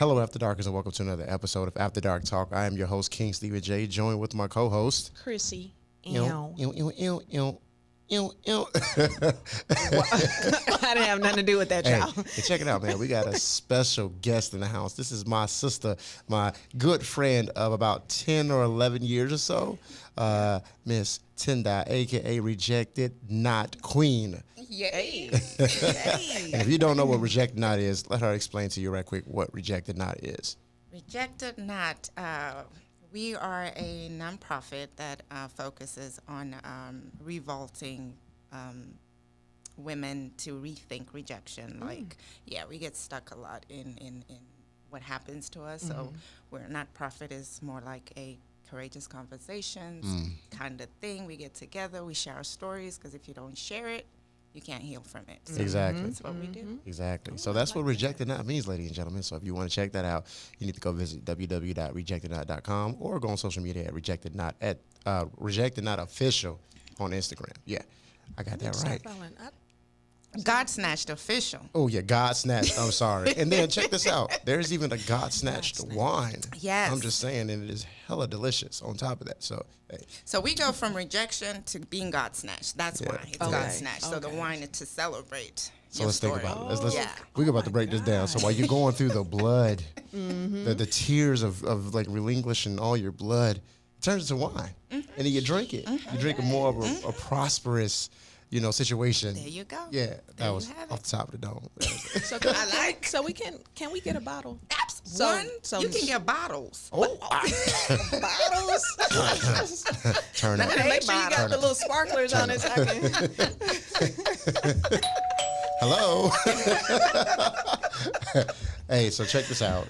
Hello, Afterdarkers, and welcome to another episode of After Dark Talk. I am your host, King Stephen J, joined with my co-host, Chrissy. I didn't have nothing to do with that, y'all. Hey, check it out, man. We got a special guest in the house. This is my sister, my good friend of about 10 or 11 years or so, Miss Tinda, a.k.a. Rejected Not Queen. Yay. And if you don't know what Rejected Not is, let her explain to you right quick what Rejected Not is. Rejected Not, we are a nonprofit that focuses on revolting women to rethink rejection. We get stuck a lot in what happens to us. So we're a nonprofit is more like a courageous conversations kind of thing. We get together, we share our stories, because if you don't share it, you can't heal from it. So Exactly. that's what we do. Exactly. So that's what Rejected Not means, ladies and gentlemen. So if you want to check that out, you need to go visit www.rejectednot.com or go on social media at Rejected Not at Rejected Not Official on Instagram. Yeah, I got that right. God Snatched Official. Oh yeah, God Snatched. I'm sorry. And then check this out. There's even a God Snatched wine. Yes. I'm just saying, and it is hella delicious on top of that. So hey. So we go from rejection to being God Snatched. That's why it's God Snatched. So the wine is to celebrate. So let's think about it. Yeah. We're about to break this down. So while you're going through the blood, the tears of like relinquishing all your blood, it turns into wine. And then you drink it. You drink a more of a prosperous, situation. There you go. Yeah, that you was have off the top of the dome. So can we get a bottle? So you can get bottles. Oh, Bottles. turn up. Make sure you got the little sparklers on it. So I can. Hello. Hey, so check this out.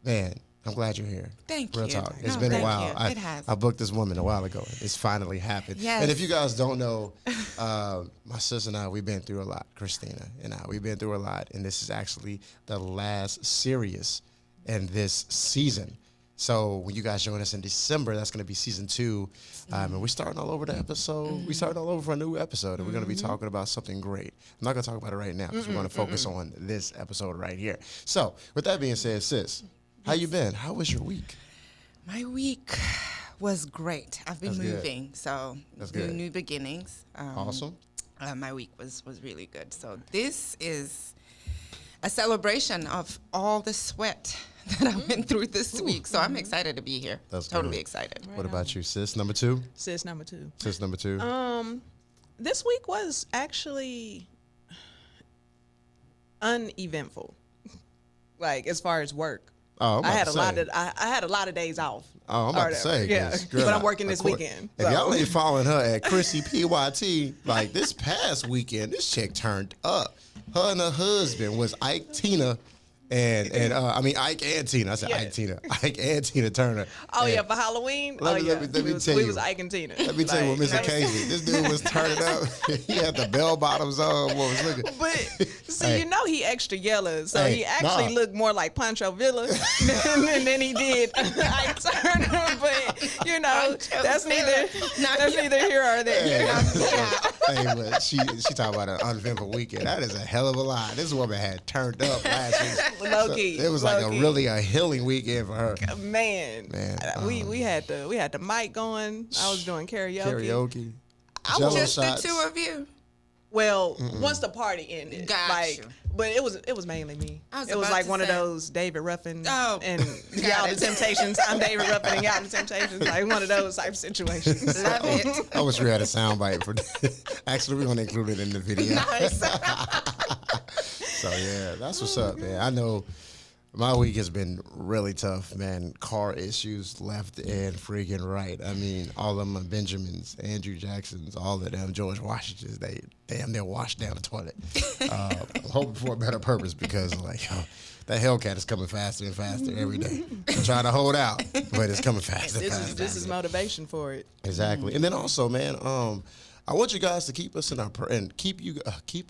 Man, I'm glad you're here. Thank Real you. talk. It's No, been a thank while. you. It has. I booked this woman a while ago. It's finally happened. Yes. And if you guys don't know, my sister and I, we've been through a lot. Christina and I, we've been through a lot. And this is actually the last series in this season. So when you guys join us in December, that's going to be season 2. And we're starting all over the episode. We're starting all over for a new episode. And we're going to be talking about something great. I'm not going to talk about it right now because we're going to focus on this episode right here. So with that being said, sis, how you been? How was your week? My week was great. I've been That's good. moving, so That's good. new beginnings. Awesome. My week was really good. So this is a celebration of all the sweat that I've been through this week. So I'm excited to be here. That's totally good. excited. What about you, sis? Number 2? Sis number 2. Sis number 2. This week was actually uneventful. Like as far as work. Oh, I'm I about had to a say. lot of I had a lot of days off. Oh, I'm about to say. Yeah, 'cause, girl, but I'm working this of course, weekend. If so. y'all ain't following her at Chrissy PYT, like this past weekend, this chick turned up. Her and her husband was Ike Tina. Ike and Tina. I said Yeah. Ike Tina. Ike and Tina Turner. Oh And yeah, for Halloween. Let me tell we you. was Ike and Tina. Let me tell you what Mr. Casey. This dude was turning up. He had the bell bottoms on. What was looking? But see, Hey. he extra yellow, so Hey, he actually nah. looked more like Pancho Villa than he did Ike Turner. But that's neither here or there. Hey, but she talking about an uneventful weekend. That is a hell of a lie. This woman had turned up last week. Low key. It was like a healing weekend for her. Man. We had the mic going. I was doing karaoke. Jello Just shots. the 2 of you. Well, once the party ended, Got you. but it was mainly me. I was It was about like to one of say. those David Ruffin Oh, and got Y'all the it. Temptations. I'm David Ruffin and Y'all the Temptations. Like one of those type situations. Love it. I wish we had a soundbite for this. Actually, we're going to include it in the video. Nice. So, yeah, that's what's up, man. I know my week has been really tough, man. Car issues left and freaking right. I mean, all of them Benjamins, Andrew Jacksons, all of them George Washingtons, they damn near washed down the toilet. I'm hoping for a better purpose because, that Hellcat is coming faster and faster every day. I'm trying to hold out, but it's coming faster and faster. This is motivation for it. Exactly. And then also, man, I want you guys to keep us in our and keep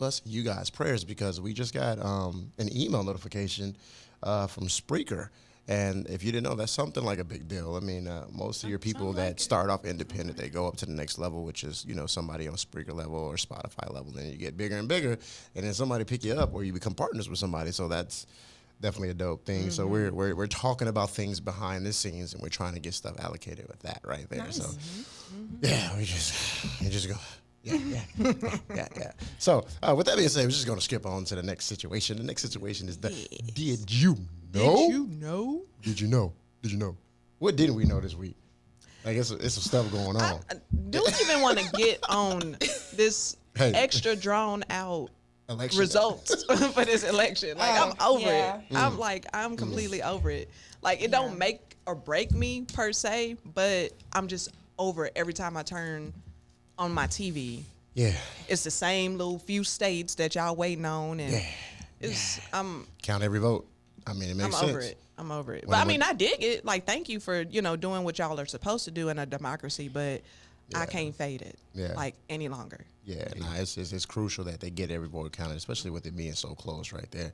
us in you guys prayers because we just got an email notification from Spreaker. And if you didn't know, that's something like a big deal. I mean, most of your people that start off independent, they go up to the next level, which is, somebody on Spreaker level or Spotify level. Then you get bigger and bigger, and then somebody pick you up or you become partners with somebody. So that's definitely a dope thing. So we're talking about things behind the scenes, and we're trying to get stuff allocated with that right there. Nice. So yeah, we just go. Yeah. So with that being said, we're just gonna skip on to the next situation. The next situation is did you know? Did you know? Did you know? Did you know? What didn't we know this week? Like it's some stuff going on. Do we even want to get on this extra drawn out Election results for this election? Like I'm over yeah. it. I'm completely over it. Like it don't make or break me per se, but I'm just over it every time I turn on my TV. Yeah. It's the same little few states that y'all waiting on, and it's Count every vote. I mean, it makes sense. over it. I'm over it. But I mean, I dig it. Like, thank you for, doing what y'all are supposed to do in a democracy, but I can't fade it like any longer. Yeah, it's crucial that they get every vote counted, especially with it being so close right there.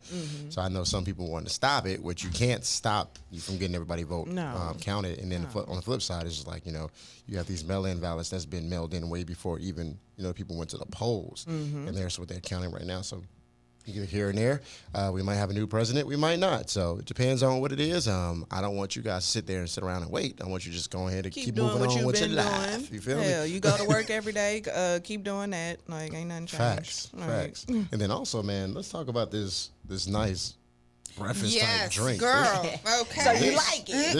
So I know some people want to stop it, which you can't stop you from getting everybody vote counted. And then on the flip side, it's just like, you have these mail-in ballots that's been mailed in way before even, people went to the polls. And there's what they're counting right now. So either here and there, we might have a new president, we might not. So it depends on what it is. I don't want you guys to sit there and sit around and wait. I want you to just go ahead and keep moving on with your life. You feel me? You go to work every day, keep doing that. Like, ain't nothing changed. Facts. And then also, man, let's talk about this nice breakfast type drink. Girl. Okay. So you like it?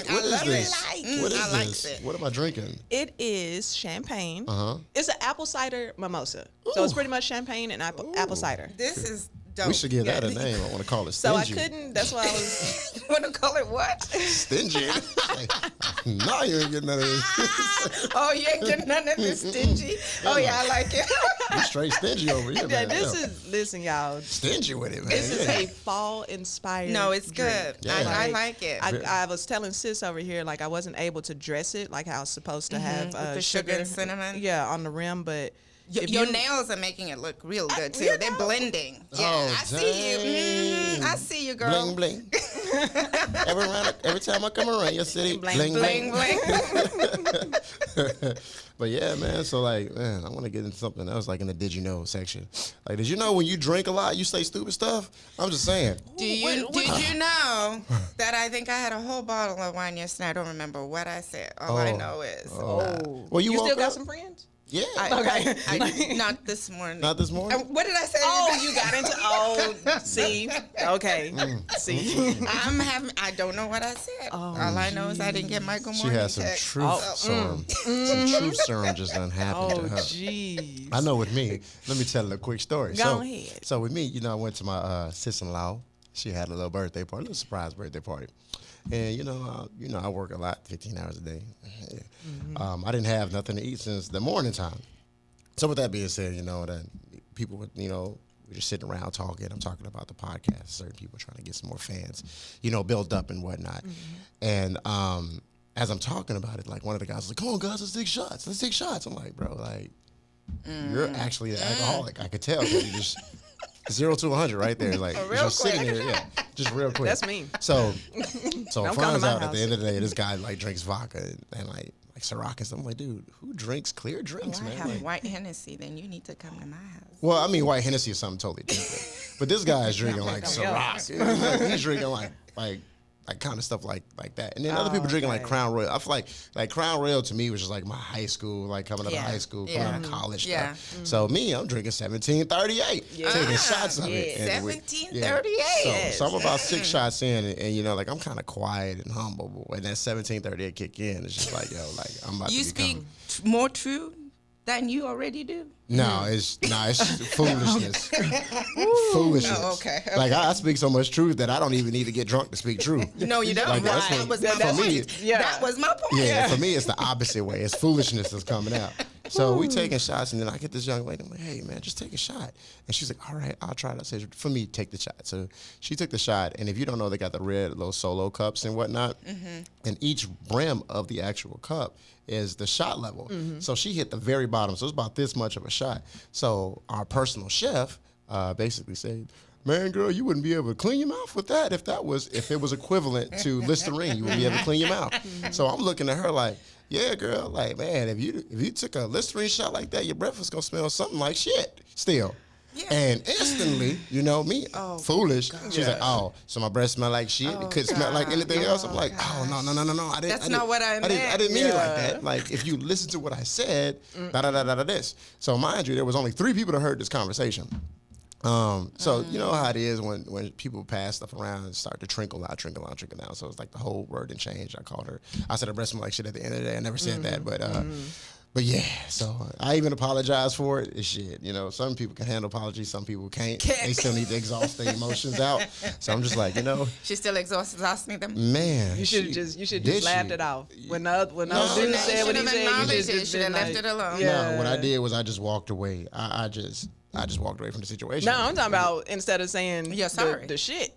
What is this? What is I like this? it. What am I drinking? It is champagne. Uh-huh. It's an apple cider mimosa. So it's pretty much champagne and apple cider. This is dope. We should give that a name. I want to call it So stingy. I couldn't, that's why I was... You want to call it what? Stingy. No, you ain't getting none of this. Oh, you ain't getting none of this stingy? Oh, yeah, I like it. You straight stingy over here, man. Listen, y'all. Stingy with it, man. This is a fall-inspired No, it's drink. good. Yeah. I like it. I was telling sis over here, like, I wasn't able to dress it like I was supposed to have With the sugar and cinnamon? Yeah, on the rim, but... Your nails are making it look real good, too. They're blending. Yeah, I see you. I see you, girl. Bling, bling. every time I come around your city, bling, Bling, bling. But yeah, man, so like, man, I want to get into something else, like in the did you know section. Like, did you know when you drink a lot, you say stupid stuff? I'm just saying. Did you know that I think I had a whole bottle of wine yesterday? I don't remember what I said. All I know is. Well, you still woke got up? some friends? Yeah. I not this morning. Not this morning? What did I say? Oh, you got into see. Okay. See. I don't know what I said. All I know is I didn't get my good She morning has some text. truth serum. Some truth serum just done happened to her. Jeez. I know with me, let me tell a quick story. Go ahead. So with me, I went to my sister-in-law. She had a little birthday party, a little surprise birthday party. And, I work a lot, 15 hours a day. Yeah. I didn't have nothing to eat since the morning time. So with that being said, that people would, we're just sitting around talking. I'm talking about the podcast. Certain people trying to get some more fans, build up and whatnot. And as I'm talking about it, like one of the guys was like, come on, guys, let's take shots. Let's take shots. I'm like, bro, like, you're actually an alcoholic. I could tell because you just 0 to 100 right there. Like, just sitting there, just real quick. That's me. So Don't come to finds my out at house. the end of the day, this guy like drinks vodka and like Ciroc and stuff. I'm like, dude, who drinks clear drinks, I man? have Like, white Hennessy, then you need to come to my house. well, I mean, white Hennessy is something totally different. But this guy is drinking like Ciroc. He's drinking like kind of stuff like that. And then other people drinking like Crown Royal. I feel like Crown Royal to me was just like my high school, like coming out of high school, coming out of college stuff. So me, I'm drinking 1738, taking shots of it. 1738. So I'm about 6 shots in, and like I'm kind of quiet and humble. But when that 1738 kick in, it's just like, yo, like I'm about You to become. speak more true than you already do? No, it's foolishness. Foolishness. Oh, okay. Like I speak so much truth that I don't even need to get drunk to speak truth. No, you don't. Like, that's That what- was my for me, point. That was my point. Yeah, for me it's the opposite way. It's foolishness that's coming out. So we taking shots, and then I get this young lady. I'm like, hey man, just take a shot. And she's like, all right, I'll try it. I said, for me, take the shot. So she took the shot, and if you don't know, they got the red little solo cups and whatnot. And each brim of the actual cup is the shot level. So she hit the very bottom. So it's about this much of a shot. So our personal chef basically said, man, girl, you wouldn't be able to clean your mouth with that if it was equivalent to Listerine. You wouldn't be able to clean your mouth. So I'm looking at her like, yeah, girl, like, man, if you took a Listerine shot like that, your breath was gonna smell something like shit still. Yeah. And instantly, you know, me, foolish, she's like, oh, so my breath smell like shit? It couldn't smell like anything else? I'm like, oh, no. I didn't, That's not what I meant. I didn't mean it like that. Like, if you listen to what I said, this. So mind you, there was only 3 people that heard this conversation. So you know how it is when people pass stuff around and start to trickle out. So it's like the whole word and change. I said her breast smell like shit at the end of the day. I never said that, but yeah. So I even apologize for it. It's shit. You know, some people can handle apologies, some people can't. They still need to exhaust their emotions out. So I'm just like, you know, she still exhausting them. Man, you should just laughed it off when the dude said what he said. You should have left it alone. Yeah. No, what I did was I just walked away. I just walked away from the situation. No, I'm talking about instead of saying sorry. the shit.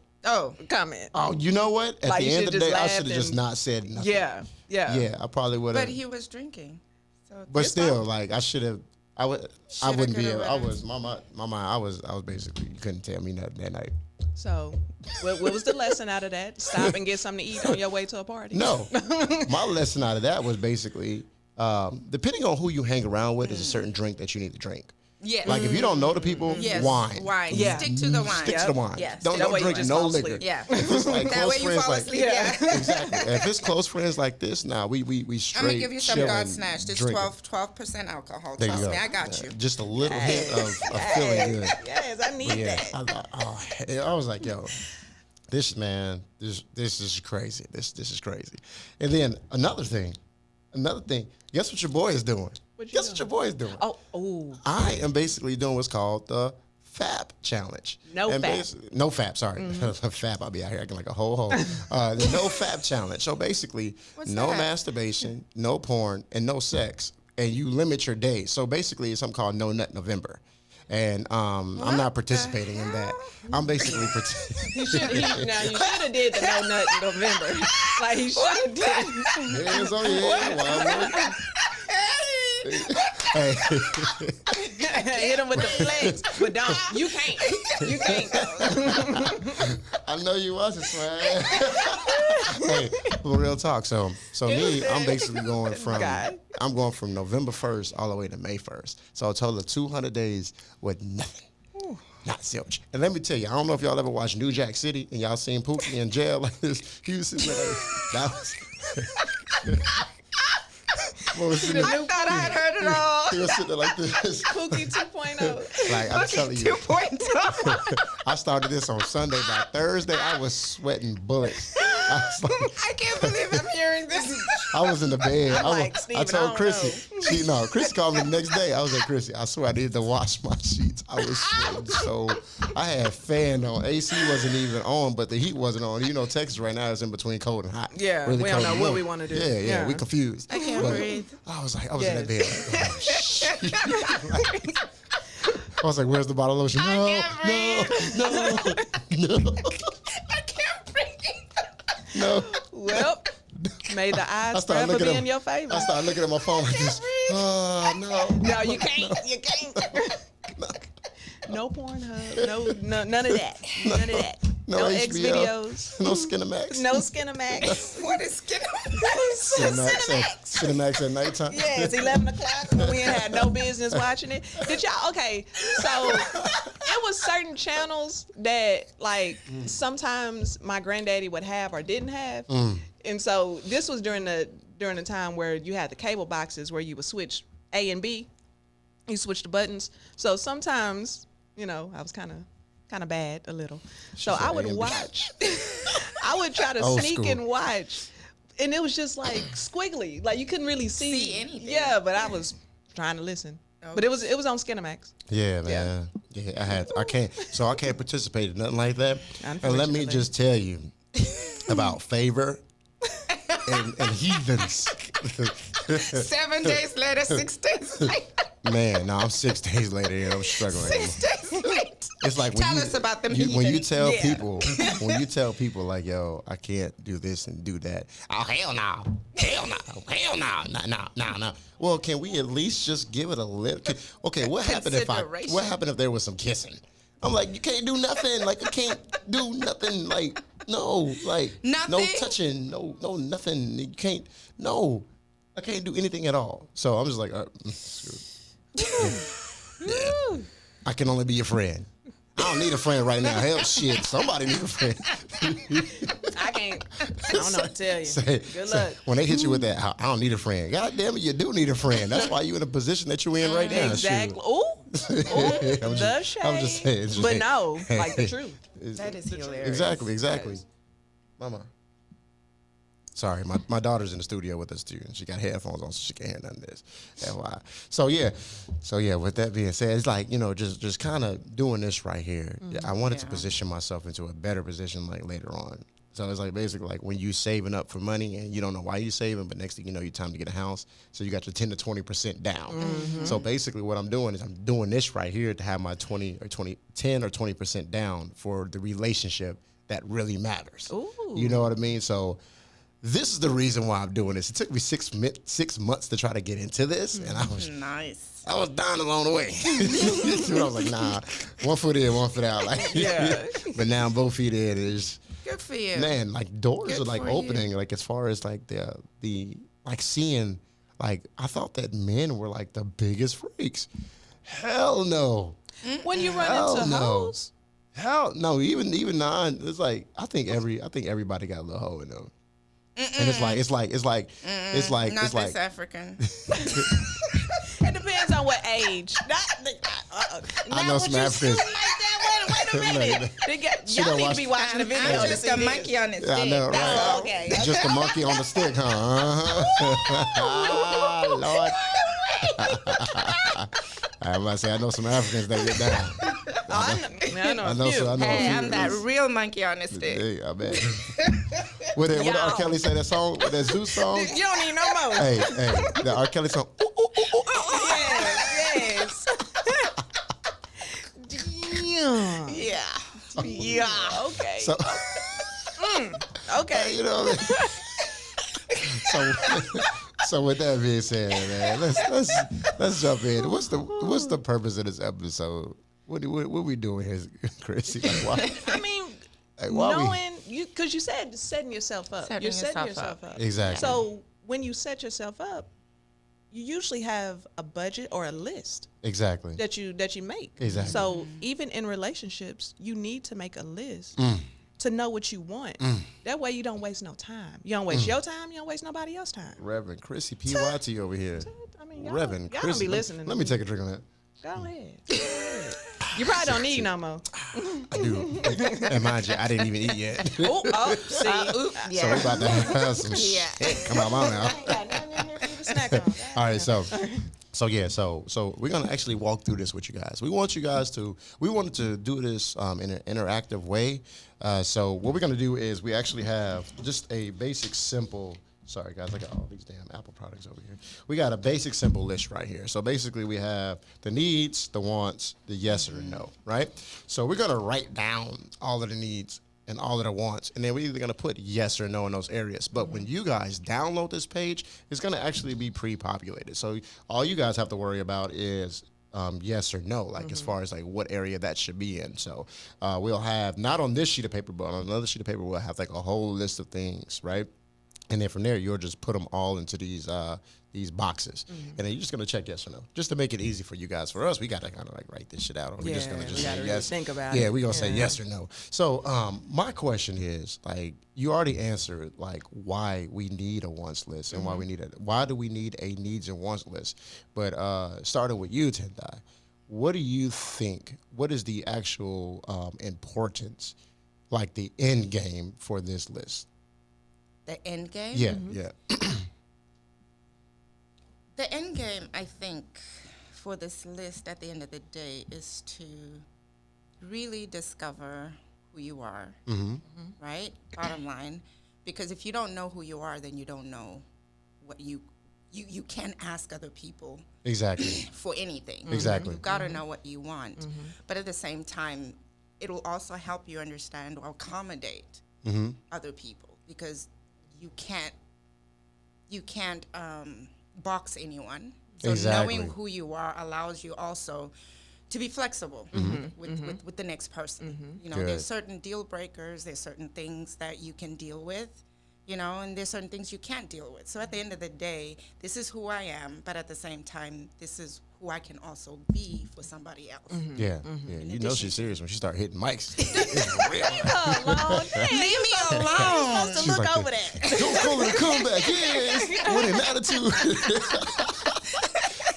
Comment. Oh, you know what? At the end of the day, I should have just not said nothing. Yeah. Yeah, I probably would have. But he was drinking. So but still, like I should have. I wouldn't be able. I was my mind. I was basically, you couldn't tell me nothing that night. So, what was the lesson out of that? Stop and get something to eat on your way to a party. No, my lesson out of that was basically, depending on who you hang around with, is a certain drink that you need to drink. Yes. Like if you don't know the people, wine. Yeah. Stick to the wine. Stick to the wine. Yes. Don't drink no liquor. Yeah. If it's like that way you fall asleep. Yeah. Exactly. If it's close friends like this, we straight. I'm gonna give you some chilling, God snatch. This 12% alcohol. There Trust me, I got you. Just a little hint of feeling good. Yes, I need that. I was like, yo, this is crazy. This is crazy. And then another thing. Guess what your boy is doing? What your boy is doing? Oh. I am basically doing what's called the FAP challenge. No FAP, sorry. FAP, I'll be out here acting like a ho-ho. The no FAP challenge. So basically, no masturbation, no porn, and no sex. And you limit your days. So basically, it's something called No Nut November. And I'm not participating in that. I'm basically participating. You should have did the No Nut in November. Like, he should have did. Hands on your head. Hey. Hit him with the flex, but don't. You can't. I know you wasn't, swag. Hey, but real talk. So me, I'm basically going from November 1st all the way to May 1st. So a total of 200 days with nothing. Not zilch. And let me tell you, I don't know if y'all ever watched New Jack City and y'all seen Pookie in jail like this. He was sitting there. That was. I thought I had heard it all. He was sitting there like this. Pookie 2.0. Like, I'm telling you. 2.0. I started this on Sunday. By Thursday, I was sweating bullets. I can't believe I'm hearing this. I was in the bed. Steven, I told Chrissy. Chrissy called me the next day. I was like, Chrissy, I swear I needed to wash my sheets. I was sweating so. I had fan on. AC wasn't even on, but the heat wasn't on. You know, Texas right now is in between cold and hot. Yeah, really we don't know what we want to do. Yeah, we confused. I can't breathe. I was in that bed. Like, oh, shit. I was like, where's the bottle of lotion? No. I can't breathe. No. Well, may the odds forever be in your favor. I started looking at my phone like this. Oh, no. No, you can't. You can't. No Pornhub. No, none of that. None of that. No X videos. No Skinamax. No Skinamax. What is Skinamax? Cinemax at nighttime. Yeah, it's 11 o'clock. We ain't had no business watching it. Did y'all? Okay, so it was certain channels that like sometimes my granddaddy would have or didn't have, and so this was during the time where you had the cable boxes where you would switch A and B. You switch the buttons. So sometimes, I was kind of bad a little. So I would watch. I would try to sneak and watch. And it was just like squiggly. Like you couldn't really see anything. Yeah, but I was trying to listen. Oh. But it was on Skinamax. Yeah, man. Yeah, I can't participate in nothing like that. And let me just tell you about favor and heathens. 7 days later, 6 days later. Man, no, I'm 6 days later and I'm struggling. 6 days later. It's like tell us about them when you tell people like, yo, I can't do this and do that. Oh, hell no. Well, can we at least just give it a little? Okay, what happened if there was some kissing? I'm like, you can't do nothing. Like, you can't do nothing. Like, no, like, nothing? No touching, no, nothing. You can't, no. I can't do anything at all. So I'm just like, screw it. Yeah. I can only be your friend. I don't need a friend right now. Hell, shit, somebody need a friend. I can't. I don't know what to tell you. Good luck. When they hit you with that, I don't need a friend. God damn it, you do need a friend. That's why you're in the position that you're in right now. Exactly. Ooh, the shade. I'm just saying. But no, like the truth. That is hilarious. Exactly. Mama. Sorry, my daughter's in the studio with us too, and she got headphones on, so she can't hear none of this. FYI. So yeah. With that being said, it's like, just kind of doing this right here. I wanted to position myself into a better position like later on. So it's like basically like when you saving up for money and you don't know why you're saving, but next thing you know, you're time to get a house. So you got your 10 to 20% down. So basically what I'm doing is I'm doing this right here to have my 10 or 20% down for the relationship that really matters. Ooh. You know what I mean? So this is the reason why I'm doing this. It took me 6 months to try to get into this, and I was nice. I was dying along the way. I was like, nah, 1 foot in, 1 foot out. Like, but now both feet in is good for you. Man, like doors Good are like for opening. you. Like as far as like the like seeing, like I thought that men were like the biggest freaks. Hell no. When you run into hoes. Hell no. Even non. It's like I think everybody got a little hoe in them. And it's like Not this African. It depends on what age. I know some Africans. Wait a minute. Y'all need to be watching the video. I'm just a monkey on the stick. I know, right? Oh, okay. Just a monkey on the stick, huh? Oh, Lord. I must say, I know some Africans that get down. I know a few. Hey, I'm that real monkey on the stick. Hey, I bet. What did R. Kelly say that song? That Zeus song? You don't need no more. Hey, the R. Kelly song. Yes. Damn. Yeah. Okay. So, okay. you know what I mean? So with that being said, man, let's jump in. What's the purpose of this episode? What we doing here, Chrissy? Like, why? I mean, like, knowing you, because you said setting yourself up. Setting You're setting yourself yourself up. Exactly. So when you set yourself up, you usually have a budget or a list Exactly. that you make. Exactly. So even in relationships, you need to make a list to know what you want. That way you don't waste no time. You don't waste your time. You don't waste nobody else's time. Reverend Chrissy PYT over here. I mean, y'all, Reverend y'all Chrissy. don't be listening. Let me take a drink on that. Go ahead. You probably don't need no more. I do. And mind you, I didn't even eat yet. See. So we about to have some shit come out my mouth. I ain't got nothing in here for you to snack on. All right, so we're gonna actually walk through this with you guys. We wanted to do this in an interactive way. So what we're gonna do is we actually have just a basic, simple. Sorry guys, I got all these damn Apple products over here. We got a basic, simple list right here. So basically we have the needs, the wants, the yes or no, right? So we're gonna write down all of the needs and all of the wants, and then we're either gonna put yes or no in those areas. But when you guys download this page, it's gonna actually be pre-populated. So all you guys have to worry about is yes or no, like as far as like what area that should be in. So we'll have, not on this sheet of paper, but on another sheet of paper, we'll have like a whole list of things, right? And then from there, you'll just put them all into these boxes. And then you're just going to check yes or no, just to make it easy for you guys. For us, we got to kind of like write this shit out. Or we're just going to just say yes. Think about yeah, it. we're going to say yes or no. So my question is, like, you already answered, like, why we need a wants list and why do we need a needs and wants list? But starting with you, Tendai, what do you think, what is the actual importance, like the end game for this list? The end game? Yeah. The end game, I think, for this list at the end of the day is to really discover who you are, right? Bottom line. Because if you don't know who you are, then you don't know what you can't ask other people Exactly. for anything. Exactly. You've got to know what you want. But at the same time, it'll also help you understand or accommodate other people, because you can't box anyone. So Exactly. knowing who you are allows you also to be flexible with the next person. You know, Good. there's certain deal breakers, there's certain things that you can deal with, you know, and there's certain things you can't deal with. So at the end of the day, this is who I am, but at the same time, this is who I can also be for somebody else. Yeah, yeah. You know she's serious when she start hitting mics. It's real. Leave me alone. You're supposed to look like over that. Don't call it a comeback. Yes, with an attitude.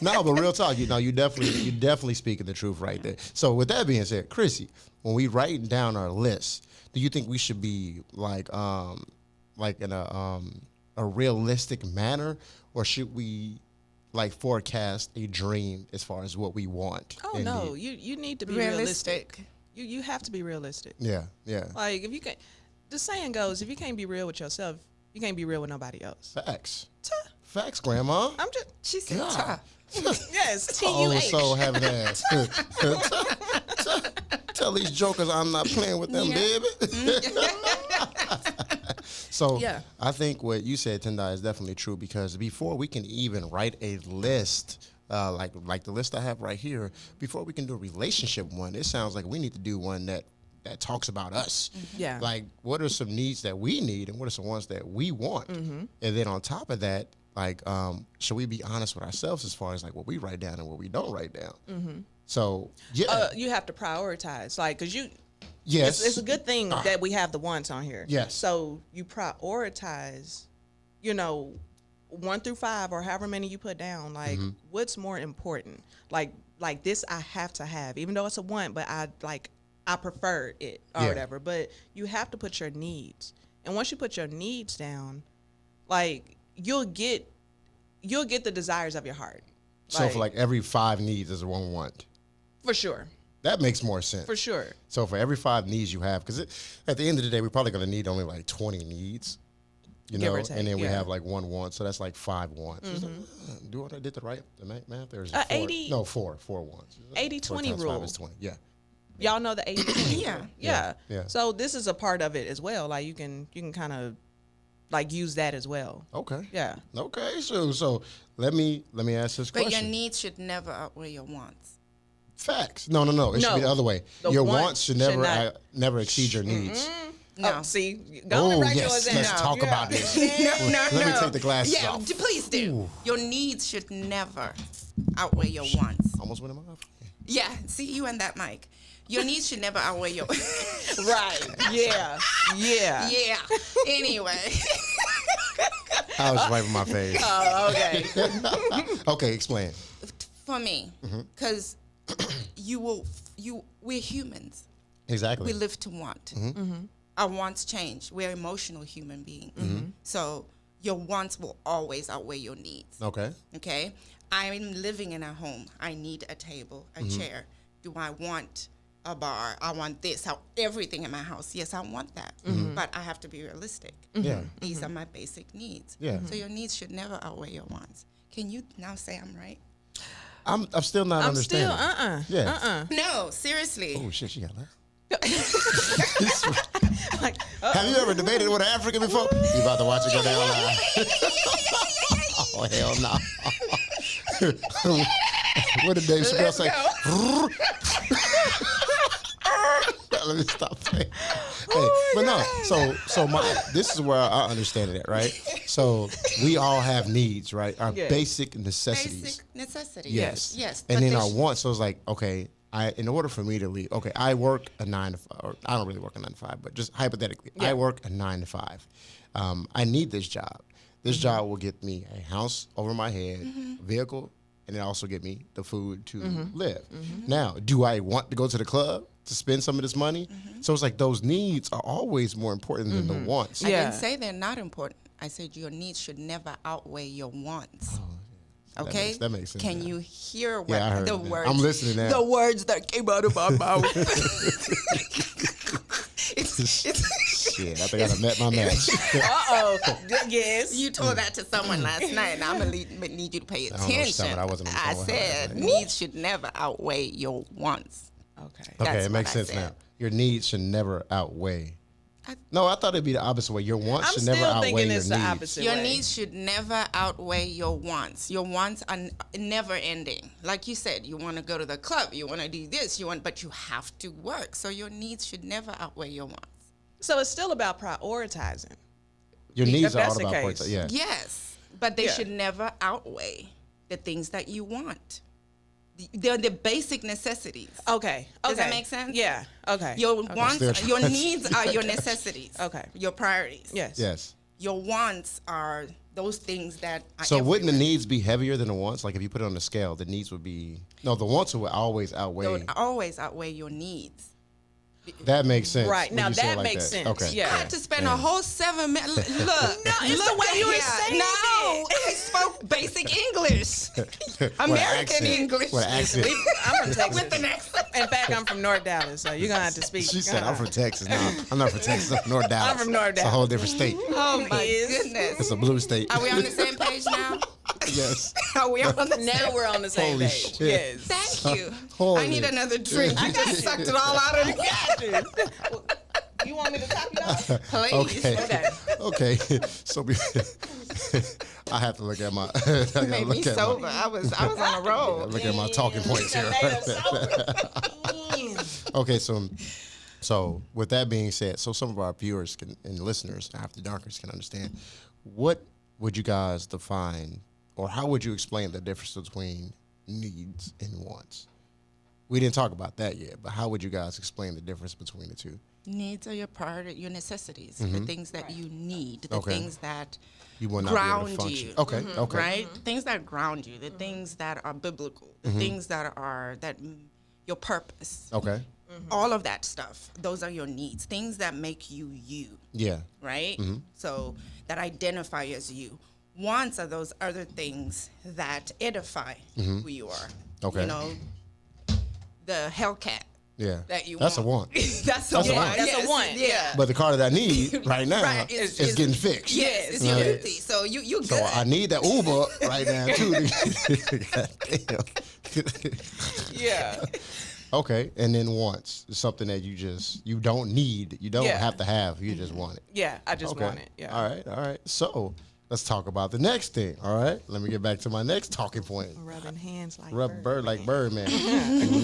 No, but real talk, you definitely speaking the truth right there. So with that being said, Chrissy, when we write down our list, do you think we should be like in a realistic manner, or should we like forecast a dream as far as what we want? Oh and no, need? you need to be realistic. You have to be realistic. Yeah, yeah. Like if you can, the saying goes, if you can't be real with yourself, you can't be real with nobody else. Facts. Tuh. Facts, Grandma. I'm just She said, God. "Tough." yes, Oh, TUH. so having ass. Tell these jokers I'm not playing with them, baby. So Yeah. I think what you said, Tendai, is definitely true, because before we can even write a list, like the list I have right here, before we can do a relationship one, it sounds like we need to do one that talks about us. Yeah. Like, what are some needs that we need, and what are some ones that we want? And then on top of that, like, should we be honest with ourselves as far as like what we write down and what we don't write down? So yeah, You have to prioritize, like, cause yes, it's a good thing that we have the wants on here. Yes. So you prioritize, 1 through 5 or however many you put down. Like, what's more important? Like this, I have to have, even though it's a want, but I prefer it or whatever. But you have to put your needs, and once you put your needs down, like you'll get the desires of your heart. So for like every 5 needs is one want. For sure. That makes more sense. For sure. So for every 5 needs you have, because at the end of the day, we're probably going to need only like 20 needs, Give or take, and then we yeah. have like 1 want, so that's like 5 wants. Do I did the right math? There's 4. 80 No, 4 wants. 80-20 4 times rule. 5 is 20. Yeah. Y'all know the 80-20 Yeah. rule? Yeah. Yeah. So this is a part of it as well. Like you can kind of like use that as well. Okay. Yeah. Okay. So let me ask this But question. your needs should never outweigh your wants. Facts. No. It should be the other way. The Your wants wants should should never not- never exceed your needs. No. Oh, see, go and write yours down. Let's talk about this. Let me take the glasses Yeah, off. please do. Ooh. Your needs should never outweigh your wants. Almost went in my mouth. Yeah, see you and that mic. Your needs should never outweigh your. Right. Yeah. Yeah. Yeah. Anyway. I was wiping my face. Oh, okay. Okay, explain. For me, because we're humans. Exactly. We live to want. Our wants change. We're emotional human beings. So your wants will always outweigh your needs. Okay. Okay? I'm living in a home. I need a table, a chair. Do I want a bar? I want this. Everything in my house. Yes, I want that. But I have to be realistic. Yeah. These are my basic needs. Yeah. So your needs should never outweigh your wants. Can you now say I'm right? I'm still not I'm understanding. still Yeah. No, seriously. Oh shit, she got that. Like, Have you ever debated with an African before? You about to watch it go down live. Oh hell no. What did Dave Chappelle say? Let me stop playing. Hey, but no, so this is where I understand it, right? So we all have needs, right? Our Yeah. basic necessities. Basic necessities. Yes. Yes. And but then they our wants, so it's like, okay, in order for me to leave, okay, I work a 9 to 5, or I don't really work a 9 to 5, but just hypothetically, I work a 9 to 5. I need this job. This job will get me a house over my head, a vehicle, and it also get me the food to live. Now, do I want to go to the club to spend some of this money? So it's like those needs are always more important than the wants. I Yeah. didn't say they're not important. I said your needs should never outweigh your wants. Okay? That makes sense. Can now. you hear what Yeah, I heard the it now. words? I'm listening now. The words that came out of my mouth. Shit, I think I done met my match. Yes. You told that to someone last night, and I'm gonna need you to pay I don't know what attention. I wasn't on the I phone with her last said night. needs should never outweigh your wants. Okay. Okay, That's it makes what I sense now. said. Your needs should never outweigh. I- No, I thought it'd be the opposite way. Your wants I'm should still never outweigh thinking your it's needs. the opposite Your way. needs should never outweigh your wants. Your wants are never ending. Like you said, you want to go to the club, you want to do this, but you have to work. So your needs should never outweigh your wants. So it's still about prioritizing. Your If needs are that's all the about case. yeah. Yes, but they Yeah. should never outweigh the things that you want. they're the basic necessities. Okay. Does that make sense? Yeah. Okay. Your wants, your needs are your necessities. Okay. Your priorities. Yes. Your wants are those things that are So wouldn't the everywhere. needs be heavier than the wants? Like if you put it on the scale, the needs would be the wants would always They outweigh. would always outweigh your needs. That makes sense. Right. when Now you say it that like makes sense. Okay. Yeah. I had to spend a whole 7 minutes. Look, it's the way you were saying No, it. I spoke basic English, What American accent. English. What accent? I'm from Texas. With an accent. In fact, I'm from North Dallas, so you're gonna have to speak. She said, "I'm from Texas." No, I'm not from Texas. I'm from North Dallas. I'm from North It's a whole Dallas. different state. Oh my Is- goodness. It's a blue state. Are we on the same page now? Yes. Are we on the Now same? we're on the same Holy page. shit. Yes. Thank you. Holy- I need another drink. You just sucked it all out of me. You want me to top you off? Please. Okay. Okay. So I have to look at my. I gotta Made me look at sober. I was on a my, roll. look at my talking points here. Okay, so with that being said, so some of our viewers and listeners, After Darkers, can understand. What would you guys define, or how would you explain the difference between needs and wants? We didn't talk about that yet, but how would you guys explain the difference between the two? Needs are your priority, your necessities, the things that you need, the Okay. things that You will not be able to ground function. you. Okay, okay. Right? Things that ground you, the things that are biblical, the things that are your purpose. Okay. All of that stuff. Those are your needs. Things that make you you. Yeah. Right? So that identify as you. Wants are those other things that edify who you are. Okay. You know, the Hellcat Yeah. that you That's want. a want. That's a That's a want. want. That's a Yes, want. Yeah. But the car that I need right now Right, is getting fixed. Yes, it's Right. empty. So you good. So I need that Uber right now too. Goddamn. Yeah. Okay, and then wants is something that you don't need, you don't Yeah. have to have, you just want it. Yeah. I just Okay. want it. Yeah. All right. So let's talk about the next thing. All right. Let me get back to my next talking point. Rubbing hands like Rub bird like Birdman.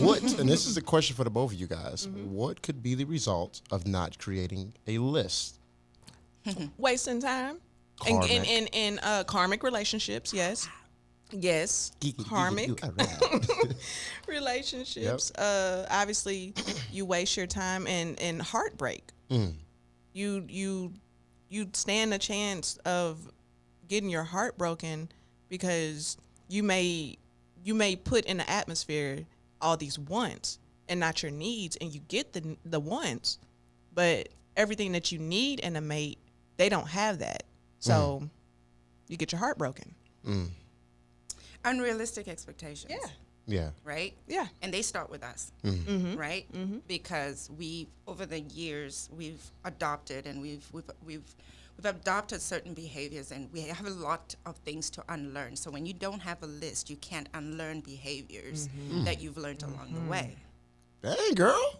What? And this is a question for the both of you guys. What could be the result of not creating a list? wasting time. Karmic. In karmic relationships, yes. Yes. Karmic relationships. Obviously you waste your time in heartbreak. You stand a chance of getting your heart broken because you may put in the atmosphere all these wants and not your needs, and you get the wants, but everything that you need in a mate, they don't have that. So you get your heart broken. Unrealistic expectations. Yeah. Yeah. Right? Yeah. And they start with us, right? Because we, over the years, we've adopted and we've adopted certain behaviors, and we have a lot of things to unlearn. So when you don't have a list, you can't unlearn behaviors that you've learned along the way. Dang, girl.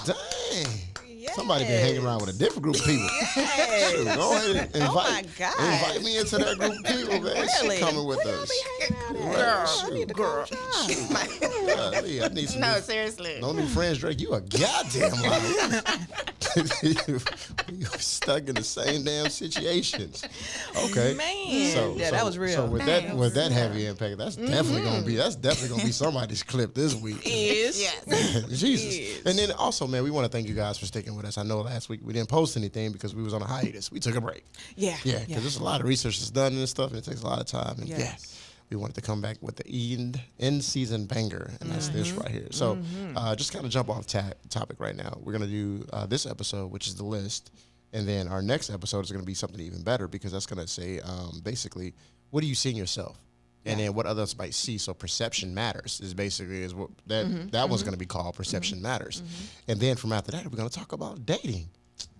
Dang. Somebody been hanging around with a different group of people. Shoot, go ahead and invite, my God. invite me into that group of people, man. Really? She coming with us. Girl. I need some No, new, seriously. no new friends, Drake. You a goddamn liar. You stuck in the same damn situations. Okay. Man. Yeah, that was real. So with Thanks. that heavy impact, that's definitely gonna be somebody's clip this week. Is Yes. Jesus. Yes. And then also, man, we want to thank you guys for sticking with us. I know last week we didn't post anything because we was on a hiatus. We took a break. Yeah. Yeah, because there's a lot of research that's done and stuff, and it takes a lot of time. And Yes. we wanted to come back with the end season banger, and that's this right here. So just kind of jump off topic right now. We're going to do this episode, which is the list, and then our next episode is going to be something even better because that's going to say basically, what do you see in yourself? And then what others might see. So perception matters is what that one's going to be called. Perception matters. And then from after that, we're going to talk about dating.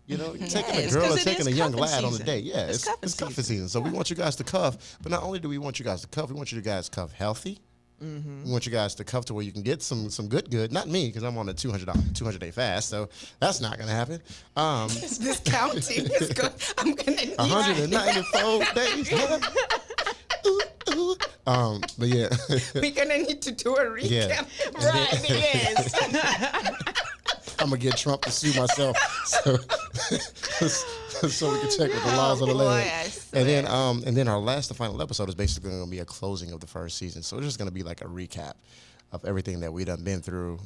You know, taking a girl 'cause or it taking a is young cuffing lad on a season. date. Yeah, It's it's cuffing season. So we want you guys to cuff. But not only do we want you guys to cuff, we want you guys to cuff healthy. We want you guys to cuff to where you can get some good. Not me, because I'm on a $200 day fast, so that's not gonna happen. This counting is good. I'm going to need 194 days. Yeah. Ooh. But yeah, We're going to need to do a recap. Yeah. right. Yes. I'm gonna get Trump to sue myself, so we can check with the laws of the boy, land. I And then our last, the final episode is basically gonna be a closing of the first season. So it's just gonna be like a recap. of everything that we done been through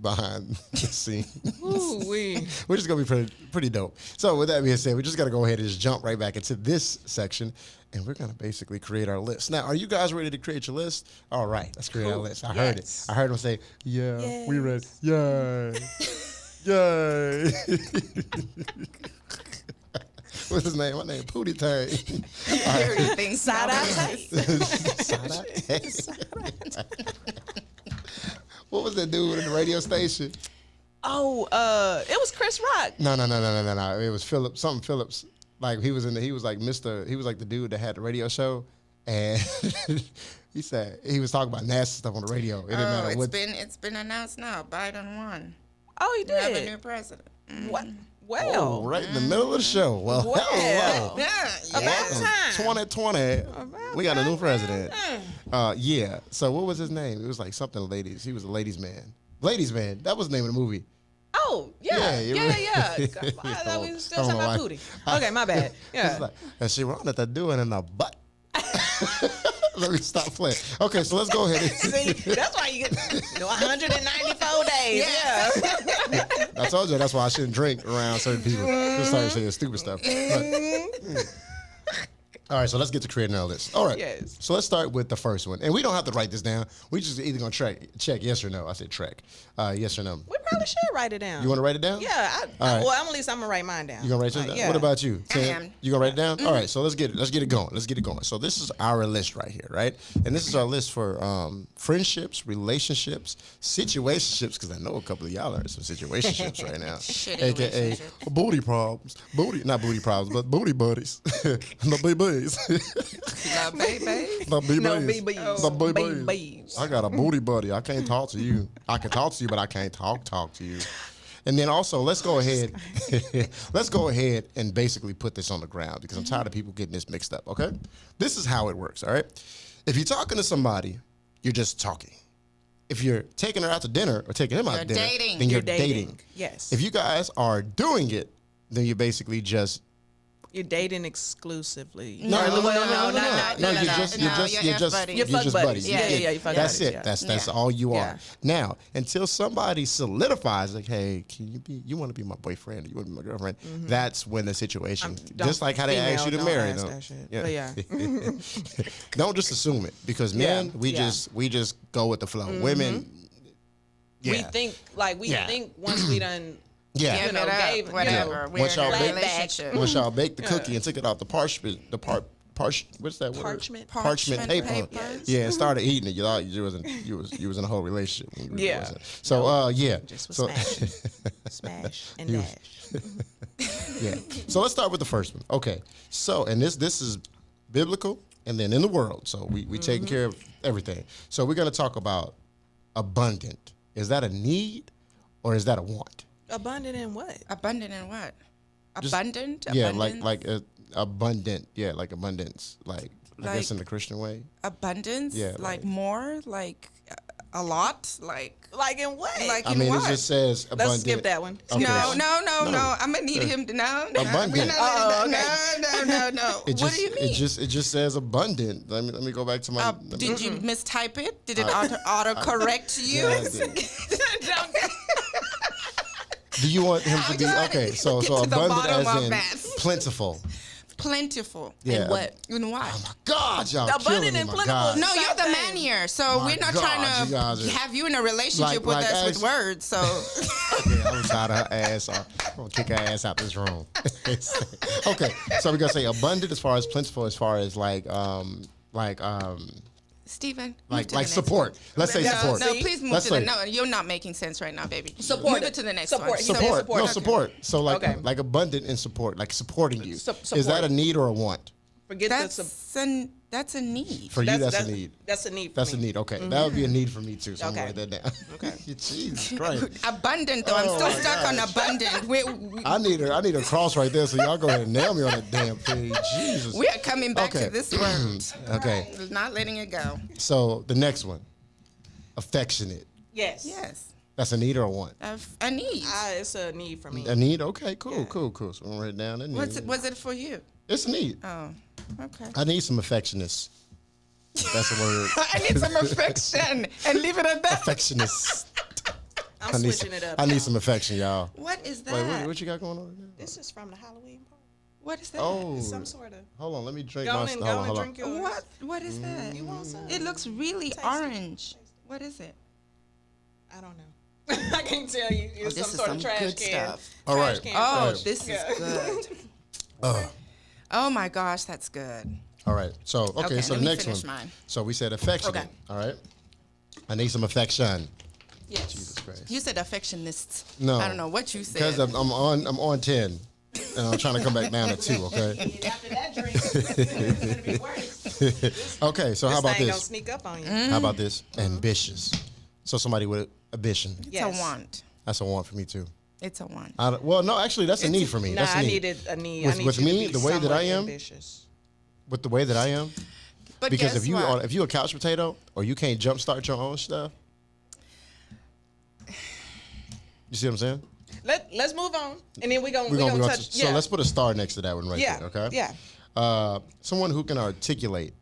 behind the scenes. Ooh-wee. Which is gonna be pretty dope. So with that being said, we just gotta go ahead and just jump right back into this section, and we're gonna basically create our list. Now, are you guys ready to create your list? All right, let's create our list. I heard it. I heard him say, "Yeah, we ready." Yay! Yay! What's his name? My name Pootie Tay. Everything Side-eye What was that dude in the radio station? Oh, it was Chris Rock. No. It was Phillips. Like he was like the dude that had the radio show, and he said he was talking about nasty stuff on the radio. It didn't matter what. It's been announced now. Biden won. Oh, he We have a did. new president. What? Well, Oh, right in the middle of the show. Well, hello. Yeah. About time. 2020. We got a new president. Yeah. So what was his name? It was like something ladies. He was a ladies man. Ladies man. That was the name of the movie. Oh, yeah. Yeah, I thought we was still I don't talking know about why. Pootie. Okay, my bad. Yeah. It's like, and she wanted to do it in the butt. Let me stop playing. Okay, so let's go ahead. See, that's why you get 194 days. Yeah. I told you that's why I shouldn't drink around certain people. Just start saying stupid stuff. All right, so let's get to creating our list. All right. Yes. So let's start with the first one. And we don't have to write this down. We just either going to check yes or no. I said check. Yes or no. We probably should write it down. You want to write it down? Yeah. All right. Well, at least I'm going to write mine down. You going to write it down? Yeah. What about you? I Tam? am. You going to write it down? All right, so let's get it going. So this is our list right here, right? And this is our list for friendships, relationships, situationships, because I know a couple of y'all are in some situationships right now. Shitty AKA relationships. booty problems. Not booty problems, but booty buddies. The BBs. Love baby. The BBs. No, BBs. The BBs. BBs. I got a booty buddy. I can't talk to you. I can talk to you, but I can't talk to you. And then also, let's go ahead and basically put this on the ground because I'm tired of people getting this mixed up, okay? This is how it works, all right? If you're talking to somebody, you're just talking. If you're taking her out to dinner or taking him out to dinner, dating. then you're You're dating. dating. Yes. If you guys are doing it, then you're basically just You're dating exclusively. No, Or- you're no. just You're buddies. You're fuck buddies. Yeah. Yeah, you fuck That's buddies. it. Yeah. That's all you Yeah. are. Now, until somebody solidifies, like, hey, you want to be my boyfriend? Or you want to be my girlfriend? That's when the situation, Don't- just like how they ask you to female, marry don't them. ask that shit. But yeah. Don't just assume it because men, Yeah. we just go with the flow. Women, yeah. We think once we done yeah. you know, gave whatever. We're Once in y'all a bake- relationship. Once y'all bake the cookie and took it off the parchment, what's that word? Parchment. Parchment paper. papers. Yeah, and started eating it. You thought you was in a whole relationship. When you really Yeah. wasn't. So yeah. Just was So smash and You- dash. yeah. So let's start with the first one. Okay. So and this is biblical and then in the world. So we taking care of everything. So we're gonna talk about abundant. Is that a need or is that a want? Abundant in what? Abundant in what? Just- Abundant? Yeah, Abundance? like abundant. Yeah, like abundance. Like I guess Like- in the Christian way. abundance? Yeah, Like like- more? Like a lot? Like Like in what? Like I in mean, what? it just says abundant. Let's skip that one. Okay. No. No. I'm gonna need him to no. Abundant. No. It just, What do you mean? It just says abundant. Let me go back to my. Did you mistype it? Did it auto correct you? Yeah, I did. Do you want him to be okay? So Get to the abundant bottom as of in that. plentiful. Plentiful. Yeah. And what? In what? Oh my God, y'all Abundant killing me, and my plentiful. God. No, you're the Same man thing. here, so My we're not God, trying you guys to are- have you in a relationship with like us with ask- words. So Yeah, I'm tired of her ass. I'm gonna kick her ass out this room. Okay, so we're gonna say abundant as far as plentiful, as far as like Stephen, move like to the next support. one. Let's say No, support. No, See? please move Let's to the say- no. You're not making sense right now, baby. Support Move it. it to the next Support. one. He said Support. support. No, Okay. support. So like Okay. like abundant in support, like supporting you. Support. Is that a need or a want? Forget That's a need. For you, that's a need. That's a need. For That's a me. need. Okay, that would be a need for me too. So I'm gonna Okay. write that down. Okay. Jesus Christ. Abundant though. I'm Oh still my stuck on abundant. I need a cross right there. So y'all go ahead and nail me on that damn page. Jesus. We are coming back Okay. to this word. Okay. Not letting it go. So the next one, affectionate. Yes. Yes. That's a need or a want? A need. It's a need for me. A need. Okay. Cool. Yeah. Cool. So I'm gonna write down a need. Was it for you? It's a need. Oh, okay. I need some affectionate. That's a word. I need some affection and leave it at that. Affectionist. I'm switching it up. I need now. some affection, y'all. What is that? Wait, what you got going on? This is from the Halloween part. What is that? Oh, Some sort of. hold on. Let me drink Go my. and Hold on, go hold and on. drink yours. What is that? You want some? It looks really Taste it. orange. What is it? I don't know. I can't tell you. It's this some is sort some of trash good can. stuff. All Trash right. can Oh, trash. this is good. Uh, Oh my gosh, that's good. all right. So okay. So let the me next finish one. mine. So we said affectionate. Okay. All right. I need some affection. Yes. Jesus Christ. You said affectionists. No. I don't know what you said. Because I'm on 10, and I'm trying to come back down to 2. Okay. After that drink, it's gonna be worse. Okay. So how This about thing gonna this? sneak up on you. How about this? Ambitious. So somebody with ambition. it's Yes. a want. That's a want for me too. It's a want. Well, no, actually, that's a need for me. Nah, That's a I need. needed a need. With- I need with you me, to be the way that somewhat I am, ambitious. With the way that I am, But because guess if you what? are, if you a couch potato or you can't jumpstart your own stuff, you see what I'm saying? Let's move on, and then we gonna touch. So let's put a star next to that one right Yeah. there. Okay. Yeah. Someone who can articulate.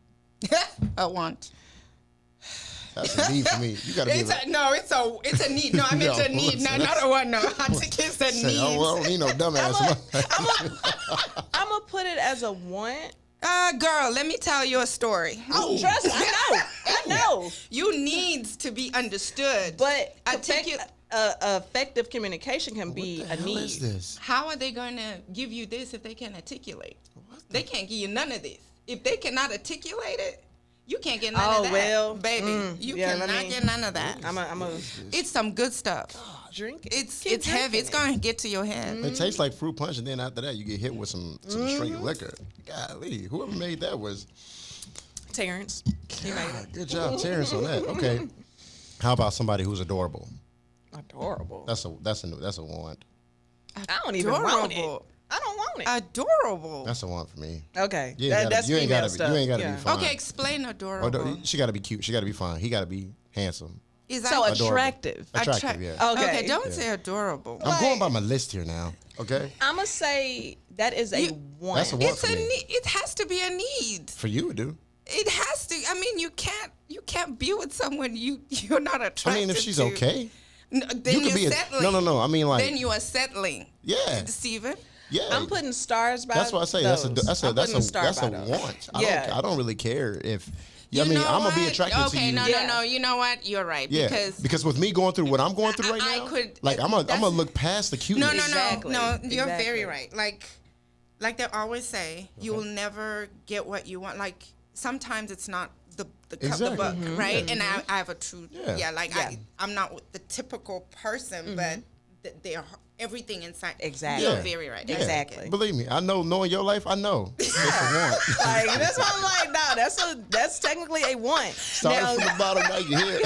a want. That's a need for me. You got to be. It's able it's a need. No, I meant No, a need. No, not a want. No, I think it's a say, need. oh, well, I don't need no dumbass. I'm gonna put it as a want. Girl, let me tell you a story. Oh, trust me, I know. You needs to be understood. But Articulate. effective communication can be What the a hell need. is this? How are they going to give you this if they can't articulate? They can't give you none of this. If they cannot articulate it, you can't get none Oh, of that. well, baby, you yeah, let cannot me- get none of that. I'm a It's some good stuff. drink. It's Keep heavy. It's drinking going to get to your head. It tastes like fruit punch, and then after that, you get hit with some straight liquor. Golly, whoever made that was. Terrence. He made it. Good job, Terrence, on that. Okay. How about somebody who's adorable? Adorable. That's a want. I don't even want it. Adorable. I don't want it. Adorable. That's a want for me. Okay. You ain't gotta- That's you ain't female gotta be- stuff. you ain't gotta be Yeah. fine. Okay, explain Or adorable. she got to be cute. She got to be fine. He got to be handsome. Is So that Adorable. attractive. Attractive, yeah. Okay. Don't say adorable. I'm going by my list here now. Okay. I'm gonna say that is a want. That's a want It's for a me. need. It has to be a need. For you, it do. It has to. I mean, you can't be with someone you're not attracted I mean, if she's to. okay, No, then you you're could be. settling. No. I mean, like, Then you are settling, yeah, Steven. yeah. I'm putting stars by That's what I say. those. That's a I'm putting star that's by a those. want. Yeah. I don't really care if. You I mean, know I'm gonna be what? attracted to Okay, you. no. You know what? You're right. Yeah, because with me going through what I'm going through right I now, could- like I'm that's- gonna look past the cuteness. no. Exactly. You're Exactly. very right. Like they always say, you will never get what you want. Like sometimes it's not the Exactly. book, right? And I have a true Yeah. Yeah. I'm not the typical person, but they're everything inside. Exactly. You're Yeah. very right. Yeah. Exactly. Believe me, I know. Knowing your life, I know it's a want. Like that's why I'm like, no, that's technically a want. Starting from the bottom, now you here.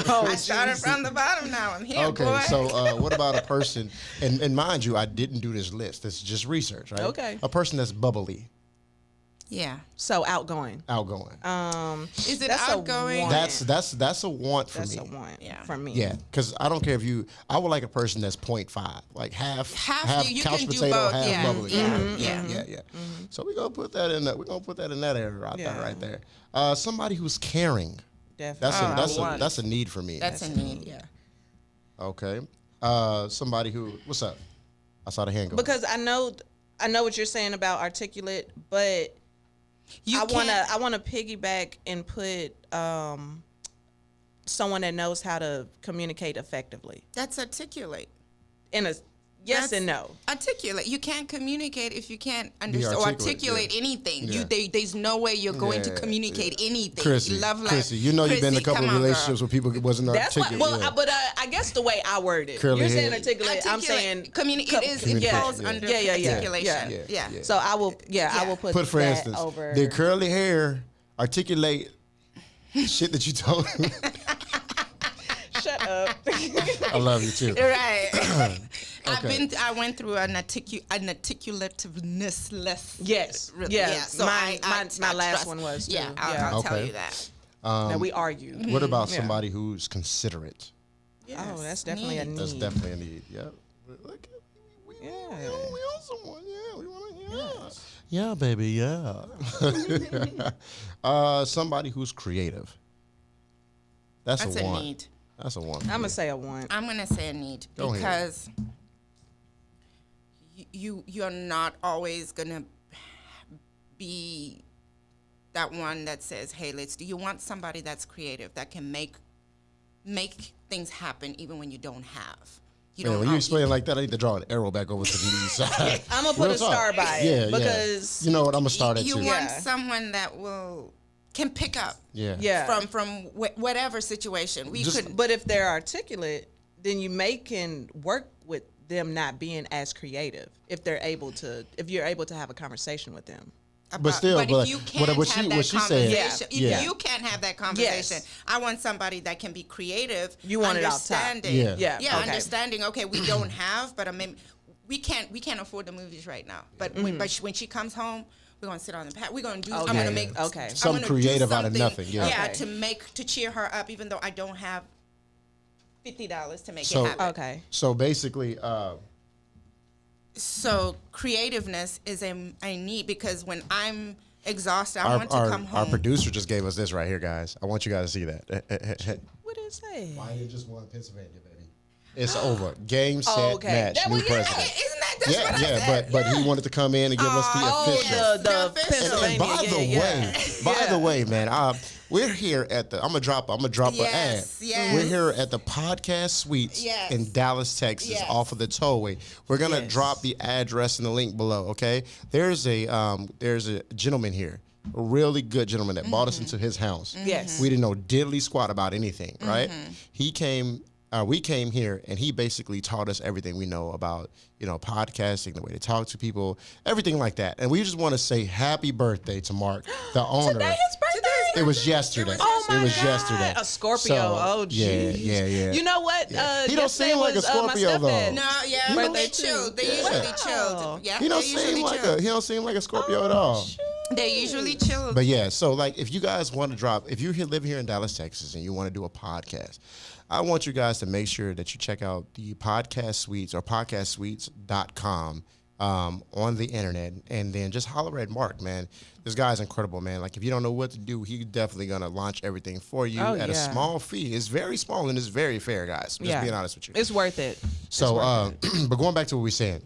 I started from the bottom. Now I'm here, Okay, boy. so what about a person? And mind you, I didn't do this list. This is just research, right? Okay. A person that's bubbly, yeah. So outgoing. outgoing. Is it That's a outgoing? want. That's a want for That's me. a want. Yeah. For me. Yeah, because I don't care if you. I would like a person that's 0.5, like half you couch can do potato, both, half yeah. bubbly. Yeah. Yeah. So we're gonna put that in. We're gonna put that in that area Yeah. right there. Somebody who's caring. Definitely. That's a need for me. That's a need. Yeah. Okay. Somebody who. What's up? I saw the hand go. Because I know what you're saying about articulate, but I wanna piggyback and put someone that knows how to communicate effectively. That's articulate. In a yes That's- and no. Articulate. You can't communicate if you can't understand or articulate, articulate anything. Yeah. there's no way you're going to Yeah, communicate anything. Chrissy, Love life. Chrissy, you know you've been in a Chrissy, couple come of on, relationships girl. where people wasn't That's why. articulate. Well, yeah. but I guess the way I word it, Curly you're saying hair. articulate. I'm saying It Communication, falls yeah. under Yeah. articulation. Yeah. So I will. I will put for that instance, over. did curly hair articulate shit that you told me? Shut up. I love you too. Right. Okay. I went through an articulativeness less. Yes. Really, Yeah. So my I last trust- one was too. Yeah, Yeah. I'll tell Okay. you that. Now we argue. What about Yeah. somebody who's considerate? Oh, that's definitely a need. That's definitely a need. Yeah. Look, we Yeah. on someone. Yeah, we want to. Yeah. Yeah, baby, yeah. Somebody who's creative. That's That's a a one. need. That's a one. I'm gonna say a one. I'm gonna say a need Go ahead. because you're not always gonna be that one that says, "Hey, let's do." You want somebody that's creative that can make things happen even when you don't have. You Man, don't when you al- explain it like that, I need to draw an arrow back over to the knee side. I'm gonna put Real a talk. star by it Yeah, because you know what? I'm gonna start it you too. want Yeah. someone that can pick up Yeah. yeah. from whatever situation. We Just- could But if they're articulate, then you can work with them not being as creative if you're able to have a conversation with them. But still, if but you what- can't what have she- that what she said- conversation, Yeah. if you can't have that conversation, Yes. I want somebody that can be creative. You want it out top. understanding. Yeah. Yeah, okay. Understanding. Okay, we don't have, but I mean, we can't afford the movies right now. But when she comes home, we're gonna sit on the pad. We're gonna do. I'm Okay. gonna make Okay. I'm Something gonna do creative out of something, nothing, yeah. Okay. to cheer her up, even though I don't have $50 to make So- it happen. Okay. So basically, So creativeness is a need because when I'm exhausted, I want to come our home. producer just gave us this right here, guys. I want you guys to see that. What did it say? Biden just won Pennsylvania, baby. It's over. Game, set, Oh, okay. match. That New was- president. Isn't that that's what I Yeah, said? but he wanted to come in and give us the Oh, official. the And Pennsylvania. And by the yeah, way, yeah. by Yeah. the way, man, we're here at the. I'm gonna drop an ad. Yes, yes. We're here at the Podcast Suites Yes. in Dallas, Texas, Yes. off of the tollway. We're gonna Yes. drop the address in the link below. Okay, there's a gentleman here, a really good gentleman that brought us into his house. Yes. We didn't know diddly squat about anything, right? He came. We came here and he basically taught us everything we know about, podcasting, the way to talk to people, everything like that. And we just want to say happy birthday to Mark, the owner. Today his birthday. It was yesterday. Oh my it was God. yesterday. A Scorpio. So, Oh, geez. yeah. You know what? He don't yesterday seem like a was, Scorpio, my though. stepdad. No, yeah, Birthday but they too. chilled. They Yeah. usually chilled. Yeah, He don't they usually seem like chilled. he don't seem like a Scorpio at all. They usually chilled. But yeah, so like if you guys want to drop, if you live here in Dallas, Texas, and you want to do a podcast, I want you guys to make sure that you check out the podcast suites or podcastsuites.com on the internet, and then just holler at Mark, man. This guy's incredible, man. Like if you don't know what to do, he's definitely gonna launch everything for you Oh, at a yeah. small fee. It's very small and it's very fair, guys. Just being honest with you. It's worth it. So, but going back to what we said,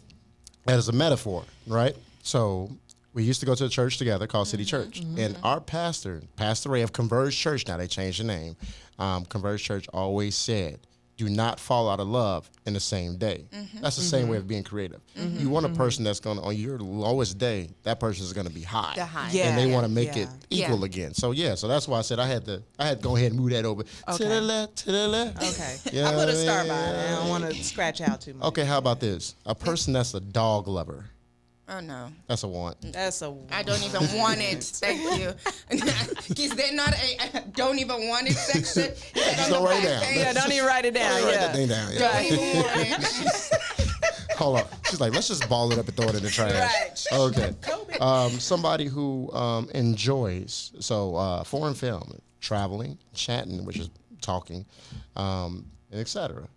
as a metaphor, right? So we used to go to a church together called City Church, and our pastor, Pastor Ray of Converge Church, now they changed the name. Converge Church always said, "Do not fall out of love in the same day." That's the same way of being creative. You want a person that's going to, on your lowest day, that person is going to be high. The high. Yeah. And they want to make it Yeah. equal again. So so that's why I said I had to go ahead and move that over to Okay. the left, to the left. Okay. You know I put what a I star mean? by it. I don't want to scratch out too much. Okay, how about this? A person that's a dog lover. Oh no, That's a want. That's a. I don't even want it. Thank you. Is there not a don't even want it section? Just don't write it down. Yeah, don't even write it down. Write Yeah. that thing down. Yeah. Don't even want it. Hold on. She's like, let's just ball it up and throw it in the trash. Right. Okay. Somebody who enjoys foreign film, traveling, chatting, which is talking, and etc.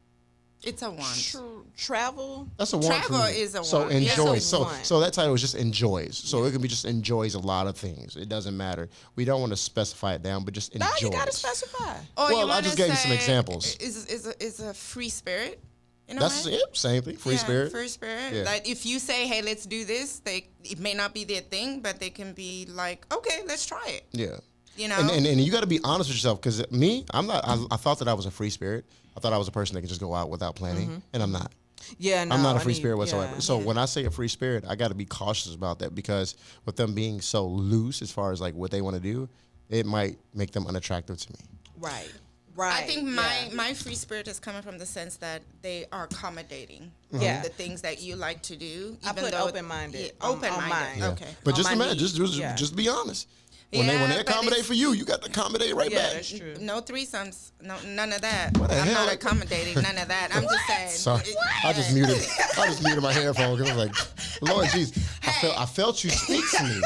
It's a want. Travel. That's a want. for Travel me. is a So want. Yeah. enjoys. That's a So want. so that title is just enjoys. So it can be just enjoys a lot of things. It doesn't matter. We don't want to specify it down, but just No, enjoys. you gotta specify. Or Well, you I wanna just gave you some say examples. Is a free spirit. In a That's way? it. Same thing. Free spirit. Free spirit. Yeah. Like if you say, "Hey, let's do this," it may not be their thing, but they can be like, "Okay, let's try it." Yeah. You know. And you got to be honest with yourself, because me, I'm not. I thought that I was a free spirit. I thought I was a person that could just go out without planning, and I'm not. Yeah, no, I'm not a I free need- spirit whatsoever. yeah. So when I say a free spirit, I got to be cautious about that, because with them being so loose as far as like what they want to do, it might make them unattractive to me. Right. Right. I think yeah. my free spirit is coming from the sense that they are accommodating. Yeah. The things that you like to do. I put open-minded Yeah, on open-minded. mine. Yeah. Okay. But On just my imagine, knees. Yeah. just be honest. When they Yeah, but accommodate it's- for you, you got to accommodate right Yeah, back. that's true. No threesomes. No, none of that. the I'm hell? not accommodating none of that. I'm just saying. Sorry, I just muted my headphones. I was like, Lord jeez, I felt you speak to me.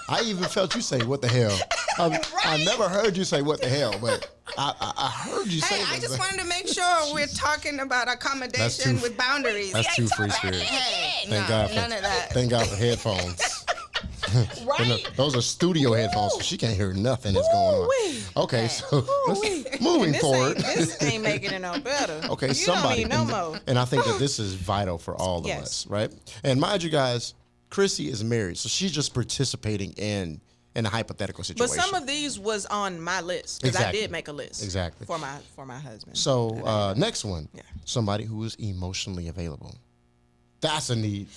I even felt you say, "What the hell?" I never heard you say, "What the hell," but I heard you say. Hey, I that. just wanted to make sure we're talking about accommodation with boundaries. That's too free spirit. Hey, Thank no, God for none of that. Thank God for headphones. Right? Those are studio headphones, so she can't hear nothing that's going on. Woo-wee. Okay, so moving This forward. this ain't making it no better. Okay, you somebody. don't need no more. And I think that this is vital for all of Yes. us, right? And mind you guys, Chrissy is married, so she's just participating in a hypothetical But situation. some of these was on my list because Exactly. I did make a list. Exactly. For my husband. So next one, Yeah. somebody who is emotionally available. That's a need.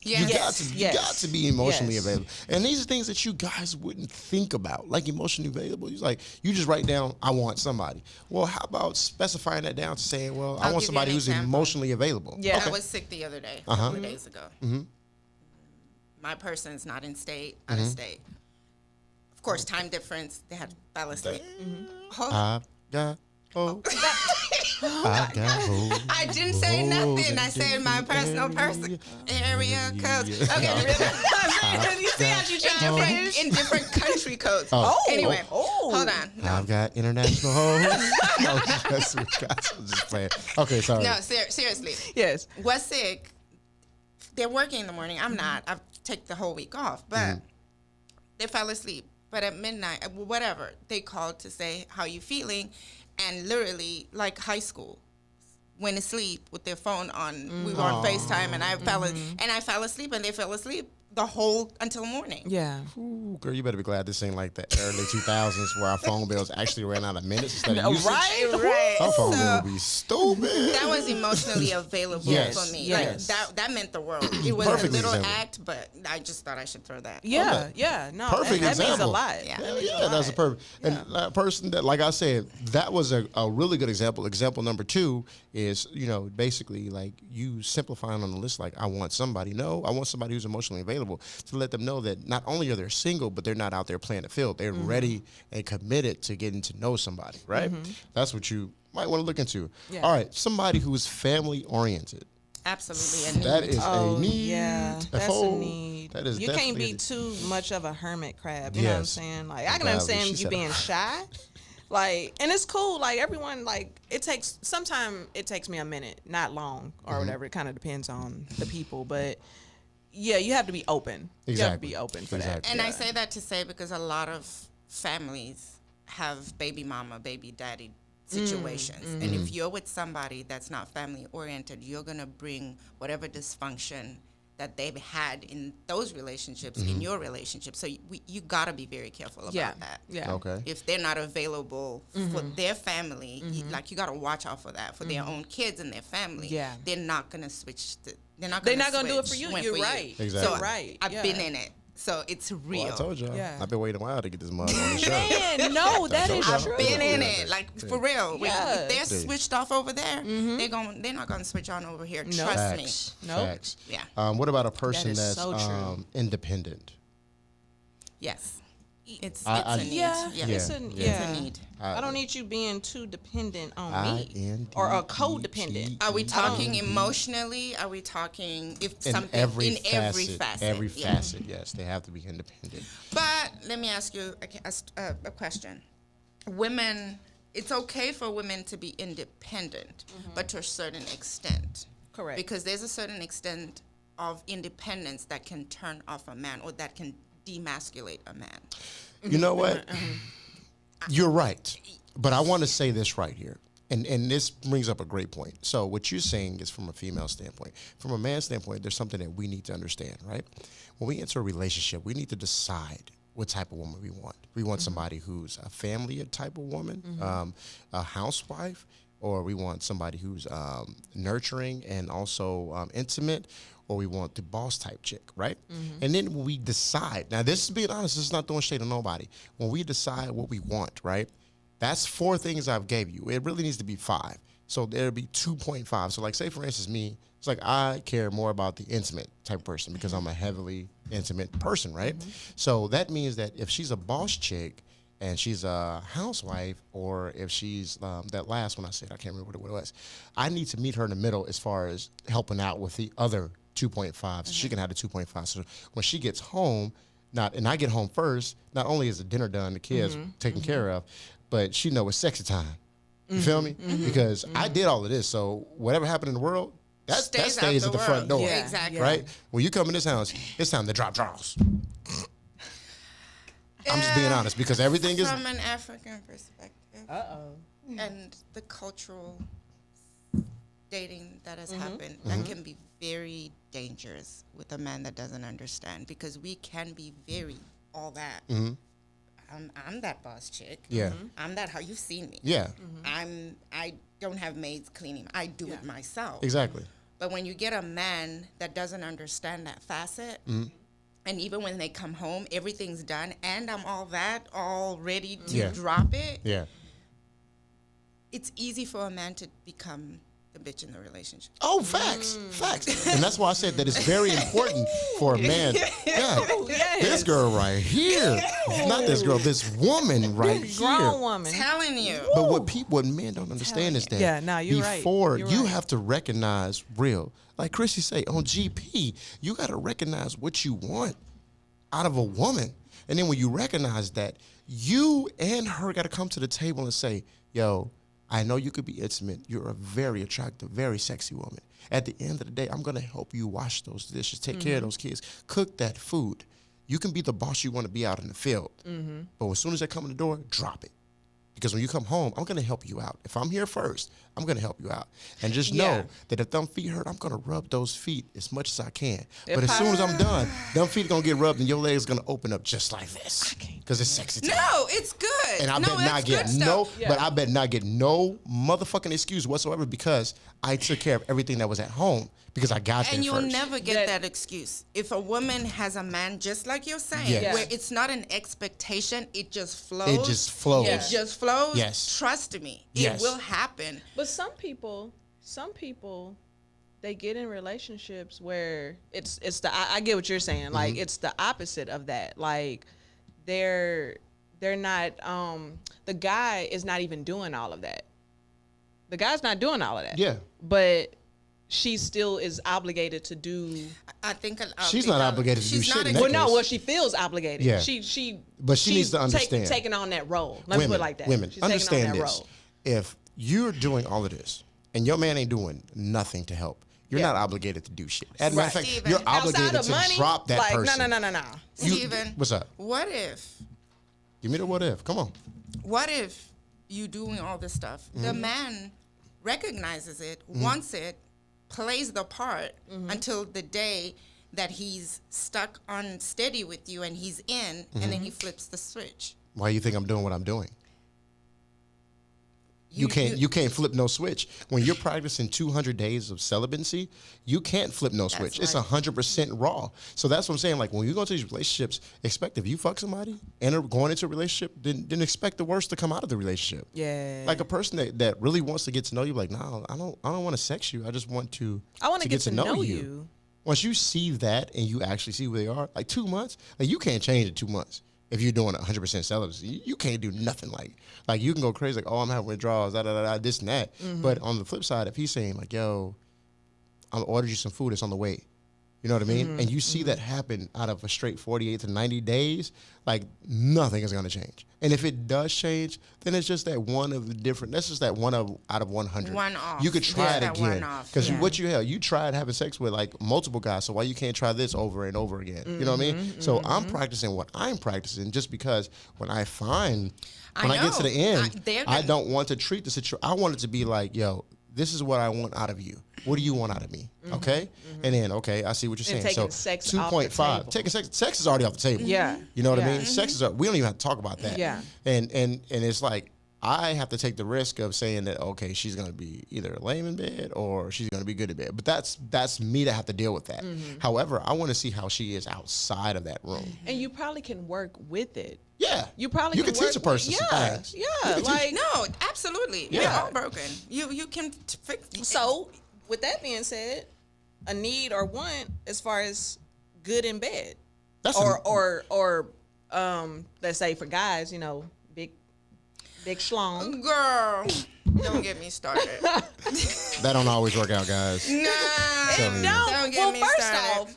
Yes. You got to be emotionally Yes. available. And these are things that you guys wouldn't think about, like emotionally available. It's like you just write down, I want somebody. Well, how about specifying that down to saying, well, I I'll want give you somebody an who's example. emotionally available. Yeah. I was sick the other day, a Uh-huh. couple of days ago. My person's not in state, out of state. Of course, time difference. They had fell asleep. I got hope. I got hope. I didn't say nothing. I said my personal area codes. Okay, You see how she trying to in different country codes. Oh. Anyway, Oh. hold on. No, I've got international hope. That's what guys are just playing. Okay, sorry. no, seriously. Yes. Was sick. They're working in the morning. I'm not. I take the whole week off, but they fell asleep. But at midnight, whatever, they called to say, how you feeling? And literally, like high school, went to sleep with their phone on. We were on FaceTime, and I fell asleep, and they fell asleep the whole until morning. Yeah. Ooh, girl, you better be glad this ain't like the early 2000s where our phone bills actually ran out of minutes instead of usage. Right. Our phone bill So would be stupid. that was emotionally available Yes. for me. Yes. Like that meant the world. It was Perfect a little example. act, but I just thought I should throw that. Yeah. Okay. Yeah. No. Perfect that means a example. lot. Yeah. Hell yeah, that's a perfect. And a person that, like I said, that was a really good example. Example number 2 is, basically like you simplifying on the list, like I want somebody. No, I want somebody who's emotionally available to let them know that not only are they single, but they're not out there playing the field. They're ready and committed to getting to know somebody, right? That's what you might want to look into. Yeah. All right, somebody who's family oriented. Absolutely. That is a need. Yeah, that's Oh, a need. that is you can't definitely be a- too much of a hermit crab. You know what I'm Yes. saying? Like I can Gladly, understand she you said- being shy. Like, and it's cool. Like everyone, like sometimes it takes me a minute, not long or whatever. It kind of depends on the people, but yeah, you have to be open. You have to Exactly. be open for Exactly. that. And yeah. I say that to say because a lot of families have baby mama, baby daddy situations. And if you're with somebody that's not family oriented, you're going to bring whatever dysfunction that they've had in those relationships in your relationship. So you got to be very careful about yeah, that. yeah. Okay. If they're not available for their family, you got to watch out for that for their own kids and their family. Yeah. They're not going to switch. They're not They're going not gonna do it for you. switch You're when right. you. Exactly. So Right. I've Yeah. been in it. So it's real. Well, I told y'all. Yeah. I've been waiting a while to get this mug on the show. Man, no, that is I've true. been in it, like for real. Yeah. If they're Yeah. switched off over there, they're not gonna switch on over here. No. Trust me. Facts. Nope. Facts. Yeah. What about a person is that's so true. independent? Yes. It's I- a need. Yeah, Yeah. it's Yeah. a Yeah. yeah. It's a need. I don't need you being too dependent on me I-N-D-E-T. or a codependent. Are we talking emotionally? Are we talking if In something every in every facet? Every Yeah. facet, yes. They have to be independent. But let me ask you a question. Women, it's okay for women to be independent, but to a certain extent. Correct. Because there's a certain extent of independence that can turn off a man or that can demasculate a man. You know what? You're right. But I want to say this right here. And this brings up a great point. So what you're saying is from a female standpoint. From a man's standpoint, there's something that we need to understand, right? When we enter a relationship, we need to decide what type of woman we want. We want somebody who's a family type of woman, a housewife, or we want somebody who's nurturing and also intimate, or we want the boss type chick, right? And then when we decide, now this is being honest, this is not throwing shade on nobody. When we decide what we want, right? That's 4 things I've gave you. It really needs to be 5. So there'll be 2.5. So like say for instance me, it's like I care more about the intimate type person because I'm a heavily intimate person, right? So that means that if she's a boss chick and she's a housewife, or if she's that last one I said, I can't remember what it was, I need to meet her in the middle as far as helping out with the other 2.5 so she can have the 2.5. So when she gets home, and I get home first, not only is the dinner done, the kids taken care of, but she know it's sexy time. You feel me? Because I did all of this, so whatever happened in the world, that stays out at the front world. door. Yeah, exactly. Right? When you come in this house, it's time to drop draws. I'm just being honest because everything is from an African perspective. And the cultural dating that has happened, that can be very dangerous with a man that doesn't understand, because we can be very all that. I'm that boss chick. Yeah. I'm that, how you've seen me. Yeah. I don't have maids cleaning. I do it myself. Exactly. But when you get a man that doesn't understand that facet, and even when they come home, everything's done, and I'm all ready to drop it. Yeah. It's easy for a man to become the bitch in the relationship. Oh, facts. And that's why I said that it's very important for a man. Yeah. This girl right here. Not this girl, this woman right here. Grown woman. Telling you. But what men don't understand is that you're right. before You're you right. have to recognize real. Like Chrissy say, on GP, you got to recognize what you want out of a woman. And then when you recognize that, you and her got to come to the table and say, yo, I know you could be intimate. You're a very attractive, very sexy woman. At the end of the day, I'm going to help you wash those dishes, take care of those kids, cook that food. You can be the boss you want to be out in the field. But as soon as they come in the door, drop it. Because when you come home, I'm going to help you out. If I'm here first, I'm going to help you out. And just know that if them feet hurt, I'm going to rub those feet as much as I can. But as soon as I'm done, them feet going to get rubbed and your legs going to open up just like this. Because it's sexy time. No, it's good. And I bet not get but I bet not get no motherfucking excuse whatsoever because I took care of everything that was at home because I got there And you'll first. never get that excuse. If a woman has a man, just like you're saying, where it's not an expectation, it just flows. It just flows. It just flows. Yes. Trust me, Yes. it will happen. But some people, they get in relationships where it's the I get what you're saying. Like it's the opposite of that. Like they're not the guy is not even doing all of that. The guy's not doing all of that. Yeah. But she still is obligated to do. I think She's not obligated to do shit in that Well, no. case. Well, she feels obligated. Yeah. But she needs to understand. Taking on that role. Let me put it like that. Women, She's understand taking on that this. role. If you're doing all of this and your man ain't doing nothing to help, you're Yeah. not obligated to do shit. As a matter of fact, Steven, you're outside obligated of to money, drop that like, person. No. Steven, What's up? what if Give me the what if. Come on. you doing all this stuff, the man recognizes it, wants it, plays the part until the day that he's stuck unsteady with you and he's in, and then he flips the switch. Why do you think I'm doing what I'm doing? You can't flip no switch. When you're practicing 200 days of celibacy, you can't flip no switch. It's right. 100% raw. So that's what I'm saying. Like when you go into these relationships, expect if you fuck somebody and are going into a relationship, then expect the worst to come out of the relationship. Yeah. Like a person that really wants to get to know you, like, no, I don't want to sex you. I just want to. I want to get to know you. Once you see that and you actually see who they are, like 2 months, like you can't change in 2 months. If you're doing 100% celibacy, you can't do nothing like you can go crazy, like, oh, I'm having withdrawals, this and that. But on the flip side, if he's saying like, yo, I'll order you some food, it's on the way. You know what I mean? And you see that happen out of a straight 48 to 90 days, like nothing is going to change. And if it does change, then it's just that one of the different, that's just that one out of 100. One off. You could try it that again. one off, Because yeah. what you tried having sex with like multiple guys, so why you can't try this over and over again? You know what I mean? So I'm practicing what I'm practicing just because when I get to the end, I don't want to treat the situation. I want it to be like, yo, this is what I want out of you. What do you want out of me? Okay? And then, okay, I see what you're saying. taking So sex off the 2.5. table. Taking sex is already off the table. Yeah. You know what I Yeah. mean? Sex is, we don't even have to talk about that. Yeah. And it's like, I have to take the risk of saying that, okay, she's going to be either lame in bed or she's going to be good in bed. But that's me to have to deal with that. However, I want to see how she is outside of that room. And you probably can work with it. Yeah. You probably can work teach a person some things. Yeah. Like No, absolutely. Yeah. We're all broken. You can fix. so. With that being said, a need or want as far as good in bed, That's or let's say for guys, you know, big schlong. Girl, don't get me started. that don't always work out, guys. Nah, Tell me. don't get Well, me first started. off,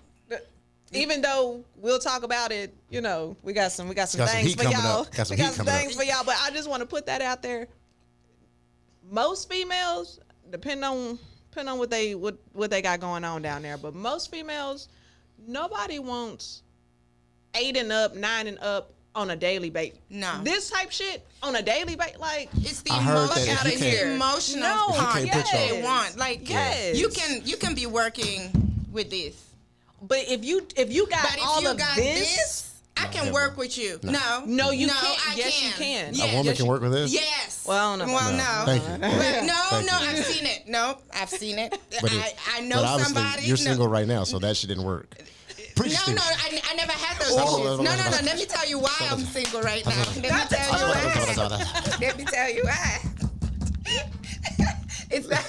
even though we'll talk about it, you know, we got some some things heat for coming y'all. up. Got some We heat got some coming up. things for y'all, but I just want to put that out there. Most females, depending on what they got going on down there, but most females, nobody wants 8 and up, 9 and up on a daily basis. No. This type shit on a daily basis, like It's the I heard that emotion, if you it's can't- the emotional No, part if you can't that put they your- want. Like Yes. you can be working with this. but if you got But if all you of got this, I can never. work with you. No. No, you no, can't. I Yes, can. you can. Yes. A woman can work with this? Yes. Well, I don't know Well, about no. Thank you. But no, Thank no, you. I've seen it. No, I've seen it. But I know but obviously somebody. you're no. single right now, so that shit didn't work. Preach No, this. no, I never had those Stop. issues. No. Let me tell you why I'm single right now. Let me tell you why. Let me tell you why. It's that.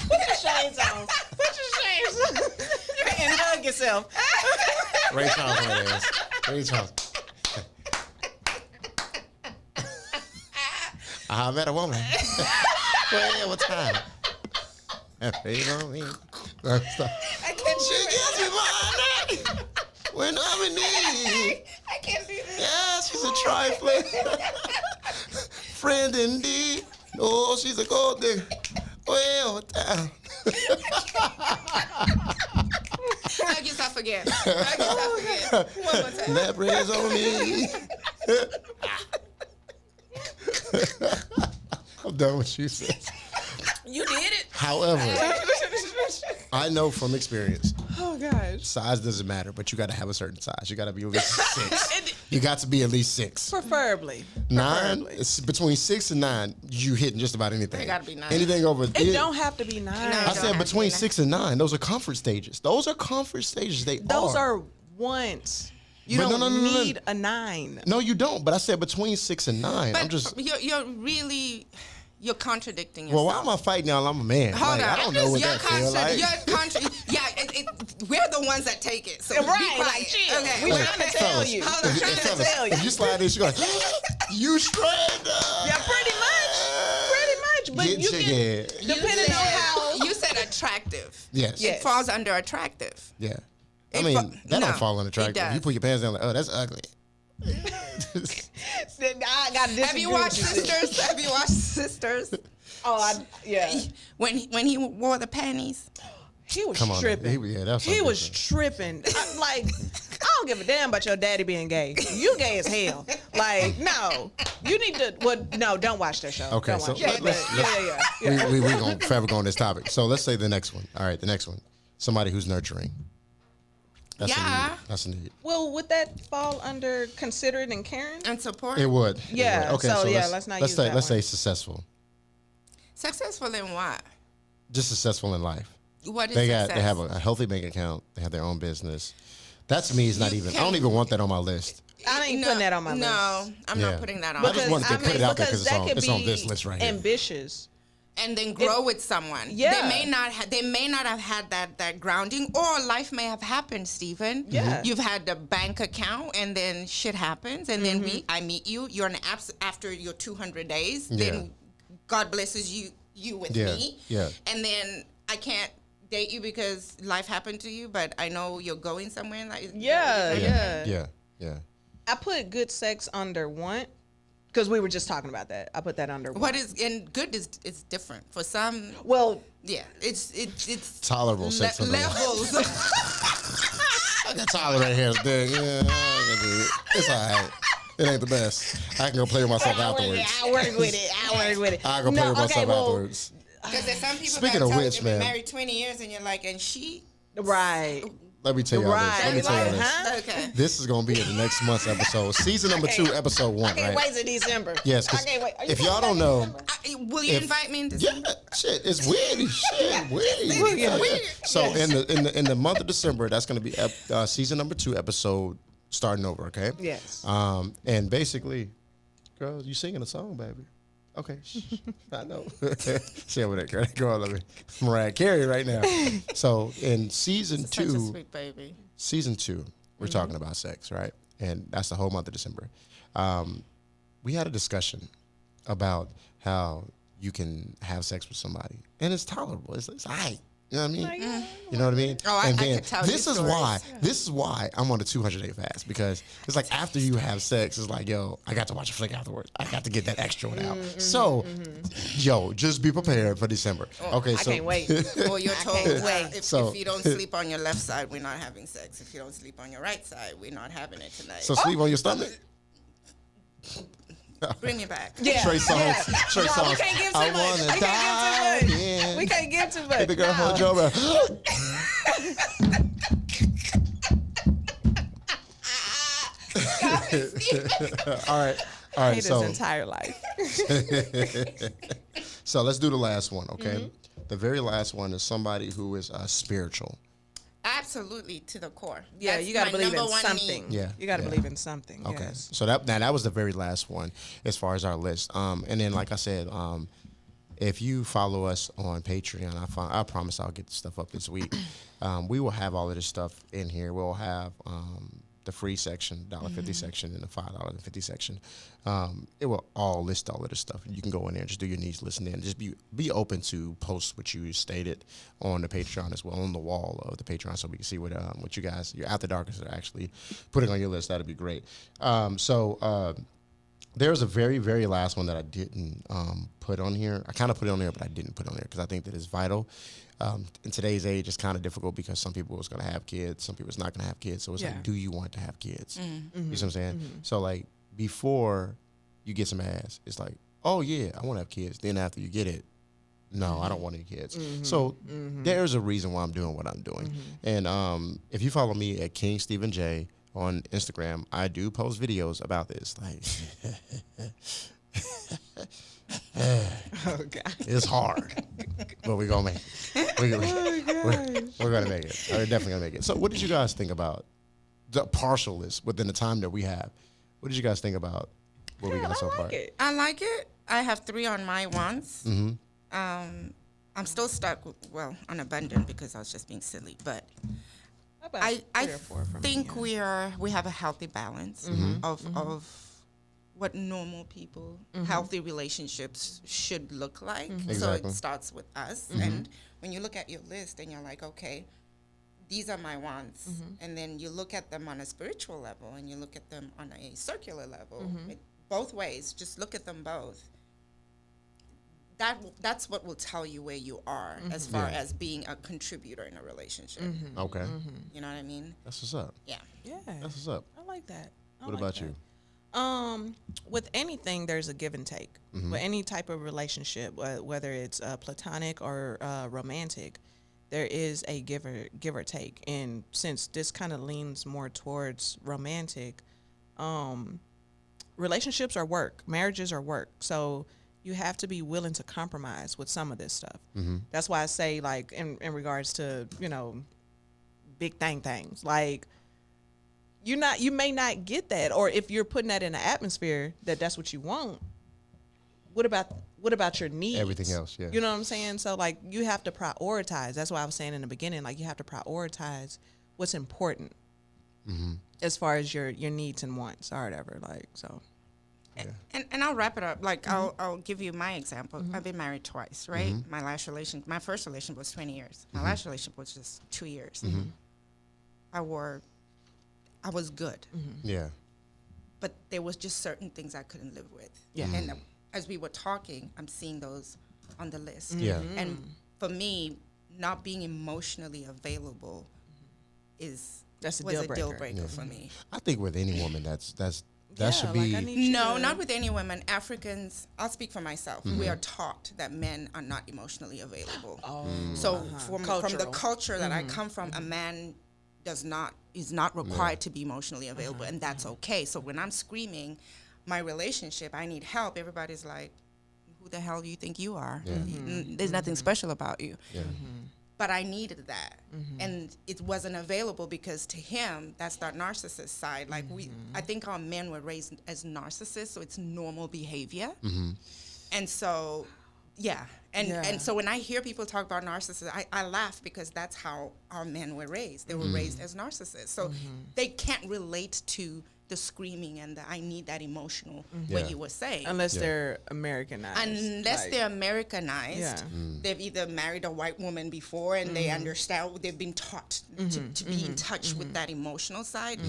put your shades on. Put your shades on and hug yourself. Ray Charles, my ass. Ray Charles. I met a woman. Well, what time? And faith on me. I can't She do gives me money when I'm in need. it. I can't do this. Yeah, she's a trifling friend indeed. Oh, she's a gold digger. Well, what time? I guess I forget. One more time. That praise on me. I'm done with you, sis. You did it. However, I know from experience, Oh gosh. size doesn't matter, but you got to have a certain size. You got to be at least 6. You got to be at least 6. Preferably. 9, it's between 6 and 9, you hitting just about anything. It gotta be 9. Anything over. It don't have to be 9. No, I don't said have to between be 9. 6 and 9. Those are comfort stages. Those are comfort stages. Those are wants. You But don't no. need a 9. No, you don't. But I said between 6 and 9. But I'm just. you're really contradicting yourself. Well, why am I fighting y'all? I'm a man. Hold Like, on. I don't know what You're that feels like. Yeah, we're the ones that take it. So be Right, quiet. like, chill. Okay. We Like, trying to tell fellas, you. Hold on, if, trying if, to fellas, tell you. if you slide in, she goes, you straight up. Yeah, pretty much. But Get you your can, head. depending on how. You said attractive. Yes. Yeah. It falls under attractive. Yeah. I It mean, fa- that no, don't fall under it attractive. does. You put your pants down like, oh, that's ugly. I got Have you watched Sisters? Have you watched Sisters? Yeah. When he wore the panties. He was Come on. tripping. That's He was tripping. I don't give a damn about your daddy being gay. You gay as hell. Like, no. You need to. Well, no, don't watch that show. Okay, Don't so watch it. Yeah. we gonna forever go on this topic. So let's say the next one. All right, the next one. Somebody who's nurturing. That's a Yeah. need. That's a need. Well, would that fall under considerate and caring? And support. It would. It Yeah, would. Okay, so, yeah, let's let's not let's use say that let's one. say successful. Successful in what? Just successful in life. What is They success? have a healthy bank account. They have their own business. That to me is not You even. I can- don't even want that on my list. I ain't putting that on my list. No, I'm Yeah. not putting that on. I just wanted to put it out there because because that could it's be on this list right here. ambitious. And then grow with someone. Yeah. They may not have had that grounding, or life may have happened, Stephen. Yeah. You've had the bank account, and then shit happens, and then I meet you. You're an after your 200 days. Yeah. Then God blesses you with Yeah, me. yeah. And then I can't date you because life happened to you, but I know you're going somewhere. Like Yeah. Yeah. I put good sex under want because we were just talking about that. I put that under want. What is and good is different for some. Well, Yeah, it's Tolerable sex under want. levels. I got Tyler right here. Yeah, I can do it. It's all right. It ain't the best. I can go play with myself afterwards. I work with it. I can go play with myself afterwards. Because there's some people Speaking that of tell which, you've been man. married 20 years and you're like, and she. Right. Let me tell y'all this. Right. Let me tell y'all Like, this. huh? Okay. This is gonna be in the next month's episode, season number 2, episode 1. I can't Right? wait till December. Yes, I 'cause can't wait. Are you if y'all coming don't back in know, December? Will you invite me in December? yeah, shit, it's weird. Shit, weird. It's weird. So in the month of December, that's gonna be season number 2, episode starting over. Okay. Yes. And basically, girl, you singing a song, baby. Okay, I know. See over there, girl. Girl, let me Mariah Carey right now. So in season Such a 2, sweet baby. season 2, we're talking about sex, right? And that's the whole month of December. We had a discussion about how you can have sex with somebody, and it's tolerable. It's all right. You know what I mean? You know what I mean? Oh, I and could tell you this is stories. why. This is why I'm on a 200-day fast, because it's like after you have sex, it's like, yo, I got to watch a flick afterwards. I got to get that extra one out. So, yo, just be prepared for December. Okay, I so can't wait. Or you're told can't wait. if So- you don't sleep on your left side, we're not having sex. If you don't sleep on your right side, we're not having it tonight. So sleep on your stomach. Bring me back. Yeah. Trey Songz. Yeah. Trey No, Songz. we can't give too I much. wanna We die can't give too much. in. We can't give too much. Hey, the girl hold your breath. All right. All I right. hate So, his entire life. so let's do the last one, okay? The very last one is somebody who is spiritual. Absolutely, to the core. Yeah, That's you got to my believe in number one something. need. Yeah, You got to yeah. believe in something. Okay. Yes. So that was the very last one as far as our list. And then, like I said, if you follow us on Patreon, I promise I'll get the stuff up this week. We will have all of this stuff in here. We'll have the free section, $1.50 section, and the $5.50 section. It will all list all of this stuff. You can go in there and just do your needs, listen in. Just be open to post what you stated on the Patreon as well, on the wall of the Patreon, so we can see what you guys, your Afterdarkers, are actually putting on your list. That'd be great. There's a very, very last one that I didn't put on here. I kind of put it on there, but I didn't put it on there because I think that it's vital. In today's age, it's kind of difficult because some people is going to have kids, some people is not going to have kids. So it's like, do you want to have kids? You see what I'm saying? So like before you get some ass, it's like, oh yeah, I want to have kids. Then after you get it, no, I don't want any kids. So there's a reason why I'm doing what I'm doing. And if you follow me at King Stephen J on Instagram, I do post videos about this. Like, Oh God. it's hard, but we're gonna make it. We're gonna make it. We're definitely gonna make it. So, what did you guys think about the partial list within the time that we have? What did you guys think about what we got so far? I like it. I have 3 on my wants. I'm still stuck, on abundant because I was just being silly. But I 3 or 4 from think me, yeah. we have a healthy balance of what normal people, healthy relationships should look like. So Exactly. it starts with us. And when you look at your list and you're like, okay, these are my wants. And then you look at them on a spiritual level and you look at them on a circular level. Both ways, just look at them both. That's what will tell you where you are as far as being a contributor in a relationship. Okay, You know what I mean? that's what's up. Yeah. Yeah. That's what's up. I like that. What about you? With anything, there's a give and take. With any type of relationship, whether it's platonic or romantic, there is a give or take. And since this kind of leans more towards romantic, relationships are work, marriages are work. So you have to be willing to compromise with some of this stuff. That's why I say, like, in regards to, big things, like, you may not get that, or if you're putting that in the atmosphere that's what you want, what about your needs? Everything else, yeah. You know what I'm saying? So like you have to prioritize. That's why I was saying in the beginning, like you have to prioritize what's important as far as your needs and wants or whatever. Like so. And I'll wrap it up. Like I'll give you my example. I've been married twice, right? My first relationship was 20 years. My last relationship was just 2 years. I was good. Yeah. But there was just certain things I couldn't live with. Yeah. And as we were talking, I'm seeing those on the list. Yeah. And for me, not being emotionally available was That's a a deal deal breaker. breaker for me. I think with any woman, that Yeah, should like, be. I need you No, to- not with any women. Africans, I'll speak for myself. We are taught that men are not emotionally available. So from the Cultural. culture that I come from, a man is not required to be emotionally available, and that's okay. So when I'm screaming, my relationship, I need help, everybody's like, who the hell do you think you are? There's nothing special about you. Yeah. But I needed that, and it wasn't available because to him, that's that narcissist side. Like I think our men were raised as narcissists, so it's normal behavior. And so, and so when I hear people talk about narcissists, I laugh because that's how our men were raised. They were raised as narcissists, so they can't relate to the screaming and the I need that emotional, what you were saying. Unless they're Americanized. Unless like, they're Americanized, Yeah. they've either married a white woman before and they understand, they've been taught to be in touch with that emotional side.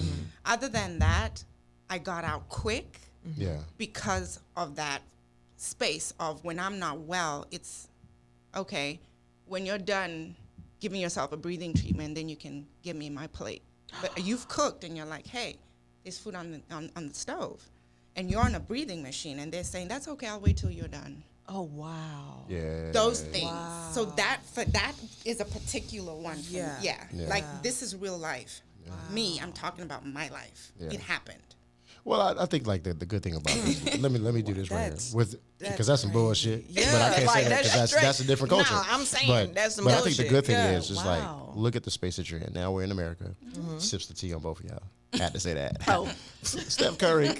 Other than that, I got out quick Yeah. because of that space of when I'm not well, it's okay. When you're done giving yourself a breathing treatment, then you can give me my plate. But you've cooked and you're like, hey, there's food on the stove. and you're on a breathing machine, and they're saying, that's okay, I'll wait till you're done. Oh, wow. Yeah. Those things. Wow. So that is a particular one. For me. Yeah. Yeah. Like, this is real life. Wow. Me, I'm talking about my life. Yeah. It happened. Well, I think like the good thing about this, let me do this right here That's- with because that's some bullshit. Yeah, but I can't like, say that because straight- that's a different culture. No, I'm saying but, that's some but I bullshit. think the good thing Yeah, is just wow. like look at the space that you're in. Now we're in America. Sips the tea on both of y'all. Had to say that. Oh. Steph Curry.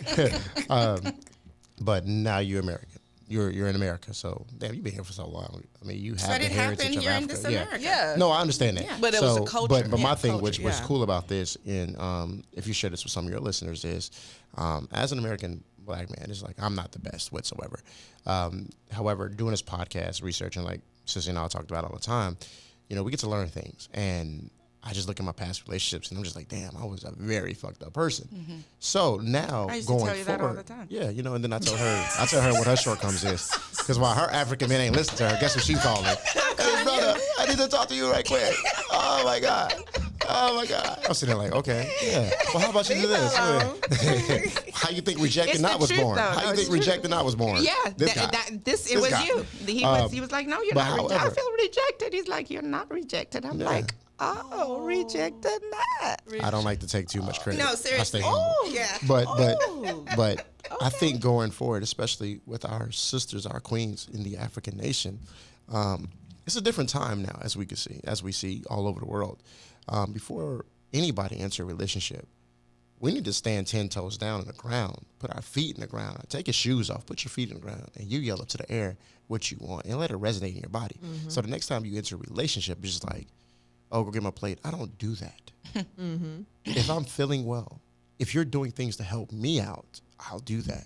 But now you're American. You're in America, so damn, you've been here for so long. I mean, you have But the it heritage happened of here in Africa. this yeah. America. Yeah. No, I understand that. Yeah. But it was a culture. But my Yeah, thing, culture, which was yeah. cool about this, and if you share this with some of your listeners, is as an American black man, it's like I'm not the best whatsoever. However, doing this podcast, researching like Sissy and I talked about all the time, we get to learn things, and I just look at my past relationships, and I'm just like, damn, I was a very fucked up person. So now I used going to tell you forward, that all the time. yeah, and then I tell her what her shortcomings is, because while her African men ain't listening to her, guess what she calling? Hey brother, I need to talk to you right quick. Oh my god. I'm sitting there like, okay, yeah. Well, how about you do this? How you think Rejected It's Not the was truth, born? though. How No, you it's think true. Rejected Not was born? Yeah, This guy. it This was guy. you. He was like, no, you're but not rejected. I however- feel rejected. He's like, you're not rejected. I'm Yeah. like, oh, rejected not. I don't like to take too much credit. No, I seriously. stay humble. Yeah. But I think going forward, especially with our sisters, our queens in the African nation, it's a different time now, as we see all over the world. Before anybody enter a relationship, we need to stand 10 toes down in the ground, put our feet in the ground, take your shoes off, put your feet in the ground, and you yell up to the air what you want and let it resonate in your body. So the next time you enter a relationship, it's just like, oh, go get my plate. I don't do that. If I'm feeling well, if you're doing things to help me out, I'll do that.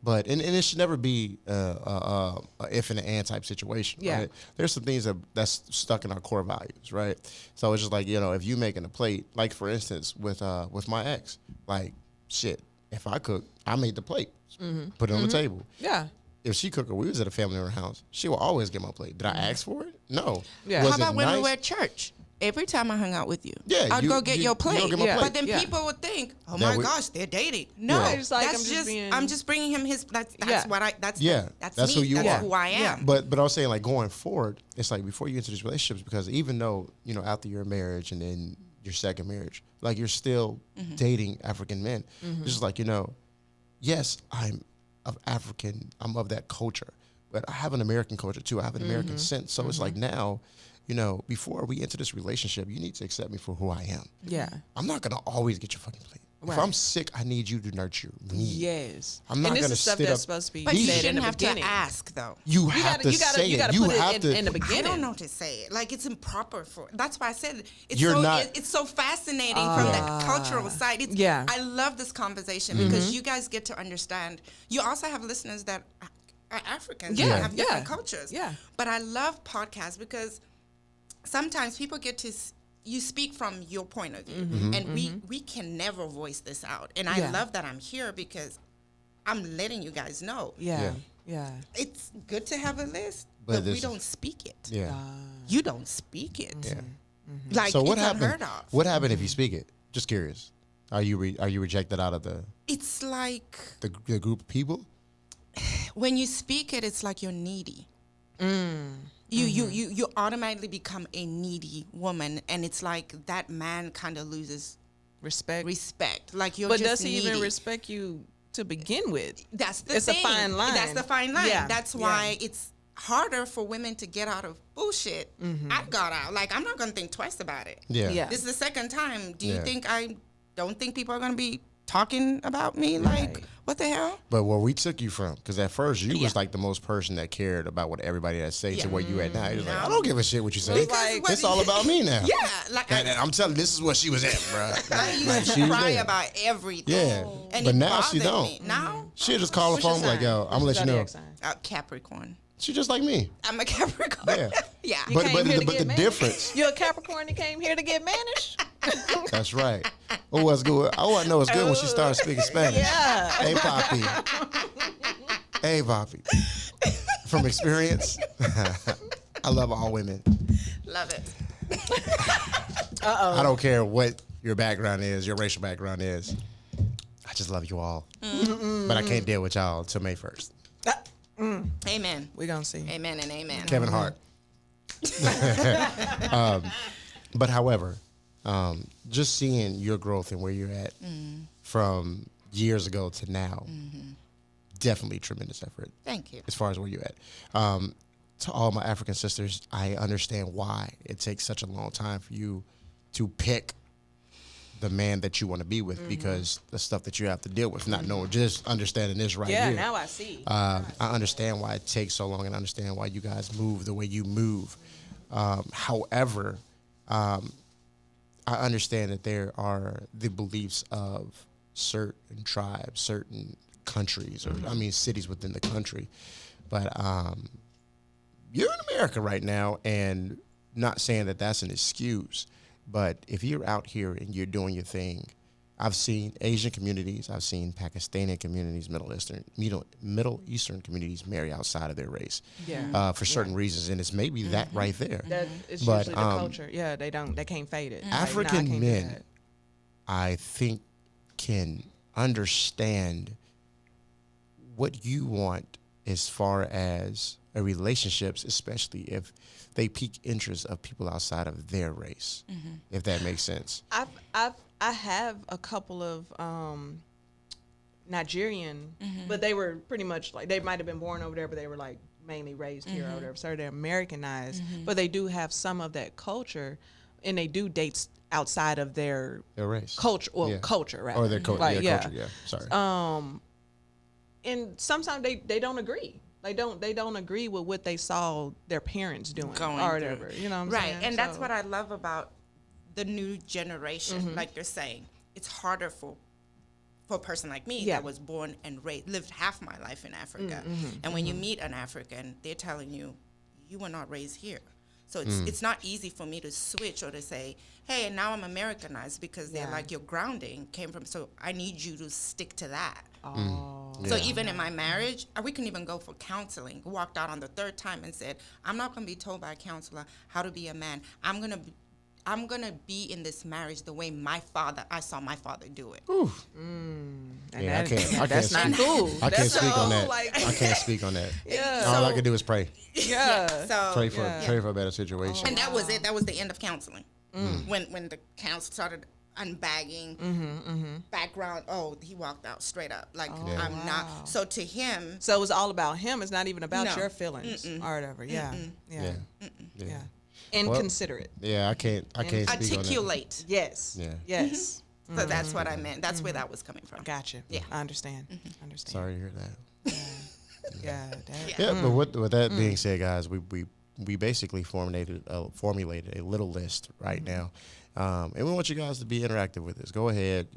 But and it should never be a if and an and type situation. Yeah. Right? There's some things that's stuck in our core values, right? So it's just like if you making a plate, like for instance with my ex, like shit, if I cook, I made the plate, put it on the table. Yeah. If she cooked or we was at a family member house, she will always get my plate. Did I ask for it? No. Yeah. Was How about it when we nice? were at church? Every time I hung out with you, Yeah, I'd you- go get you- your you plate. go get my Yeah. plate. But then Yeah. people would think, "Oh That my we- gosh, they're dating." No, Yeah. It's like, that's I'm just being- I'm just bringing him his. That's Yeah. what I. That's Yeah, that's that's me. who you that's are. who I Yeah. am. But I was saying like going forward, it's like before you enter these relationships, because even though after your marriage and then your second marriage, like you're still dating African men. It's just like yes, I'm of that culture, but I have an American culture too. I have an American sense. So it's like now, before we enter this relationship, you need to accept me for who I am. Yeah. I'm not gonna always get your fucking plate. If Right. I'm sick, I need you to nurture me. Yes. I'm not and this gonna is stuff sit that's up- supposed to be But you said in shouldn't the have beginning. to ask though. You have to say you it. gotta You put it have to. in the I beginning. don't know to say it. Like it's improper for. That's why I said it's You're so. not- It's so fascinating from the cultural side. It's, Yeah. I love this conversation because you guys get to understand. You also have listeners that are Africans. Yeah, That have different yeah, cultures. yeah. But I love podcasts because sometimes people get to. You speak from your point of view, and we can never voice this out. And I Yeah. love that I'm here because I'm letting you guys know. Yeah. Yeah. It's good to have a list, But but we this- don't speak it. Yeah. You don't speak it. Yeah. Like So what it's happened? unheard of. What happened if you speak it? Just curious. Are you rejected out of It's like the group of people? when you speak it, it's like you're needy. You automatically become a needy woman, and it's like that man kind of loses Respect. respect. Like you're But just does he even needy. respect you to begin with? That's the It's a thing. fine line. That's the fine line. Yeah. That's why it's harder for women to get out of bullshit. I got out. Like I'm not gonna think twice about it. Yeah. Yeah. This is the second time. Do you Yeah. think I don't think people are gonna be talking about me? Like what the hell? But where we took you from, because at first you Yeah. was like the most person that cared about what everybody had to say to Yeah. where you at now. You're like, No. I don't give a shit what you say. Because what- It's all about me now. Yeah, like And I'm telling you, this is where she was at, bro. I used Like, to she was cry there. about everything. Yeah. And But it now she bothered don't. me. Now, She'll just call the What's your phone like, sign? yo, I'm gonna let you know. Zodiac sign. Capricorn. She just like me. I'm a Capricorn. Yeah. Yeah. You But came here to the get managed? difference. You're a Capricorn that came here to get managed? That's right. Oh, what's good? I want to know what's good when she starts speaking Spanish. Yeah. Hey, Poppy. Hey, Poppy. From experience, I love all women. Love it. I don't care what your background is, your racial background is. I just love you all, but I can't deal with y'all until May 1st. Amen. We're going to see. Amen and amen. Kevin Hart. But however, just seeing your growth and where you're at from years ago to now, definitely tremendous effort. Thank you. As far as where you're at. To all my African sisters, I understand why it takes such a long time for you to pick the man that you want to be with, because the stuff that you have to deal with, not knowing, just understanding this right Yeah, here. now I see. I understand why it takes so long, and understand why you guys move the way you move. However, I understand that there are the beliefs of certain tribes, certain countries, or cities within the country. But you're in America right now, and not saying that that's an excuse, but if you're out here and you're doing your thing, I've seen Asian communities, I've seen Pakistani communities, Middle Eastern communities marry outside of their race, for certain reasons, and it's maybe that right there. That it's But, usually the culture. Yeah, they can't fade it. Like, nah, I African can't do men, that. I think, can understand what you want as far as relationships, especially if they pique interest of people outside of their race, if that makes sense. I have a couple of Nigerian, but they were pretty much like, they might have been born over there, but they were like mainly raised here or whatever. So they're Americanized, but they do have some of that culture, and they do date outside of their race, culture, culture, right? Or their culture, Like, culture, sorry. And sometimes they don't agree. They don't agree with what they saw their parents doing Going or through. whatever. You know what I'm Right, saying? and that's So- what I love about the new generation. Like you're saying, it's harder for a person like me that was born and lived half my life in Africa. And when you meet an African, they're telling you, you were not raised here. So it's not easy for me to switch or to say, hey, now I'm Americanized, because they're like, your grounding came from, so I need you to stick to that. So even in my marriage, we couldn't even go for counseling. Walked out on the third time and said, I'm not going to be told by a counselor how to be a man. I'm going to be in this marriage the way I saw my father do it. Yeah, That's not cool. I can't That's speak on so, that. like- I can't speak on that. Yeah. All I can do is pray. Yeah. So Pray for a better situation. and that was it. That was the end of counseling. When the counsel started unbagging background, he walked out straight up. Like, I'm not. So to him, So it was all about him. It's not even about No. your feelings or whatever. Yeah. Yeah. And Well, considerate. Yeah, I can't speak on that. articulate. Yes. Yeah. Yes. So that's what I meant. That's where that was coming from. Gotcha. Yeah. I understand. Understand. Sorry to hear that. Yeah. That, Yeah, but with that being said, guys, we basically formulated a little list right now, and we want you guys to be interactive with this. Go ahead,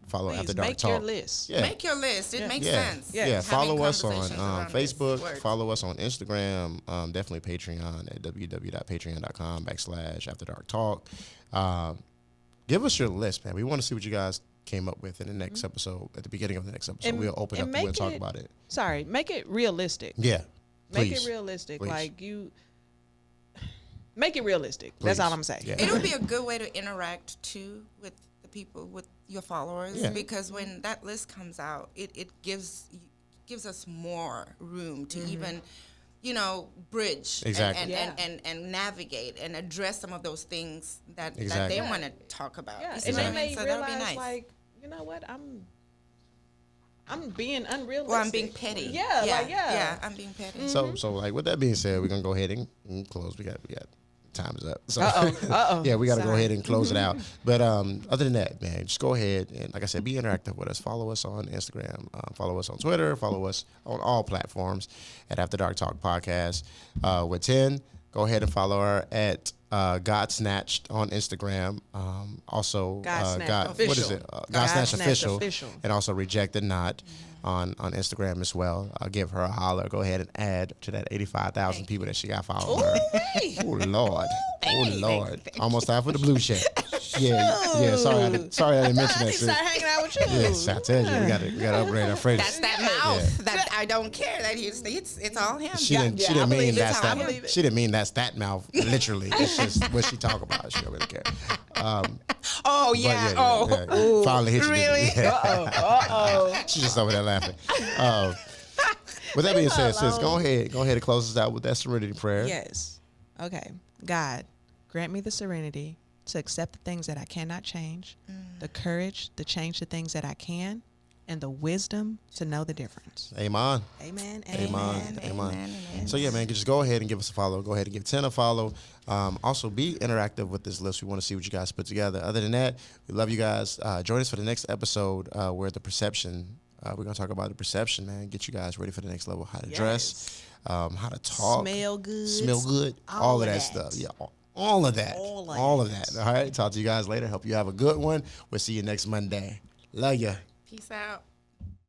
follow Please After Dark make Talk. your list. Yeah. Make your list. It makes Yeah. sense. Yeah. Yeah. Follow Having us on conversations around this Facebook. word. Follow us on Instagram. Definitely Patreon at www.patreon.com/AfterDarkTalk. Give us your list, man. We want to see what you guys came up with in the next episode. At the beginning of the next episode, And- we'll open and up and we'll make talk it- about it. Sorry. Make it realistic. Yeah. Make Please. it realistic. Please. Like make it realistic. That's Please. all I'm saying. Yeah. It would be a good way to interact too with the people, with your followers, Yeah. because when that list comes out, it gives us more room to even, bridge Exactly. and navigate and address some of those things that Exactly. they want to talk about. Yeah. You see And what they I mean? may So that would be realize, nice. like, you know what? I'm being unrealistic. Or I'm being petty. Yeah. Yeah, I'm being petty. So like with that being said, we're gonna go ahead and close. We got time's up. So Uh-oh. yeah, we got to go Sorry. ahead and close it out. But other than that, man, just go ahead and, like I said, be interactive with us. Follow us on Instagram. Follow us on Twitter. Follow us on all platforms at After Dark Talk Podcast. With 10, go ahead and follow her at God Snatched on Instagram. Also, God Snatched what is Official. it? God God Snatched Snatched Official. Official. And also Rejected Not on Instagram as well. I'll give her a holler. Go ahead and add to that 85,000 people that she got following her. Oh, Lord. Oh, Lord. Almost time for the blue check. Yeah. Sorry I didn't mention that. Start hanging out with you. Yes, I tell you, we gotta upgrade our phrase. That's that mouth. That I don't care. That it's all him. She didn't I mean believe it. that's I that. believe it. She didn't mean that's that mouth. Literally, it's just what she talk about. She don't really care. Oh, yeah. Ooh, Finally hit you. really? She's just over there laughing. With that being said, sis, go ahead and close us out with that serenity prayer. Yes. Okay. God, grant me the serenity to accept the things that I cannot change, the courage to change the things that I can, and the wisdom to know the difference. Amen. Amen. Amen. So yeah, man, just go ahead and give us a follow. Go ahead and give 10 a follow. Also, be interactive with this list. We want to see what you guys put together. Other than that, we love you guys. Join us for the next episode where the perception. We're gonna talk about the perception, man. Get you guys ready for the next level. How to dress, how to talk, smell good, all of that stuff. Yeah, all of that. All of that. All right. Talk to you guys later. Hope you have a good one. We'll see you next Monday. Love ya. Peace out.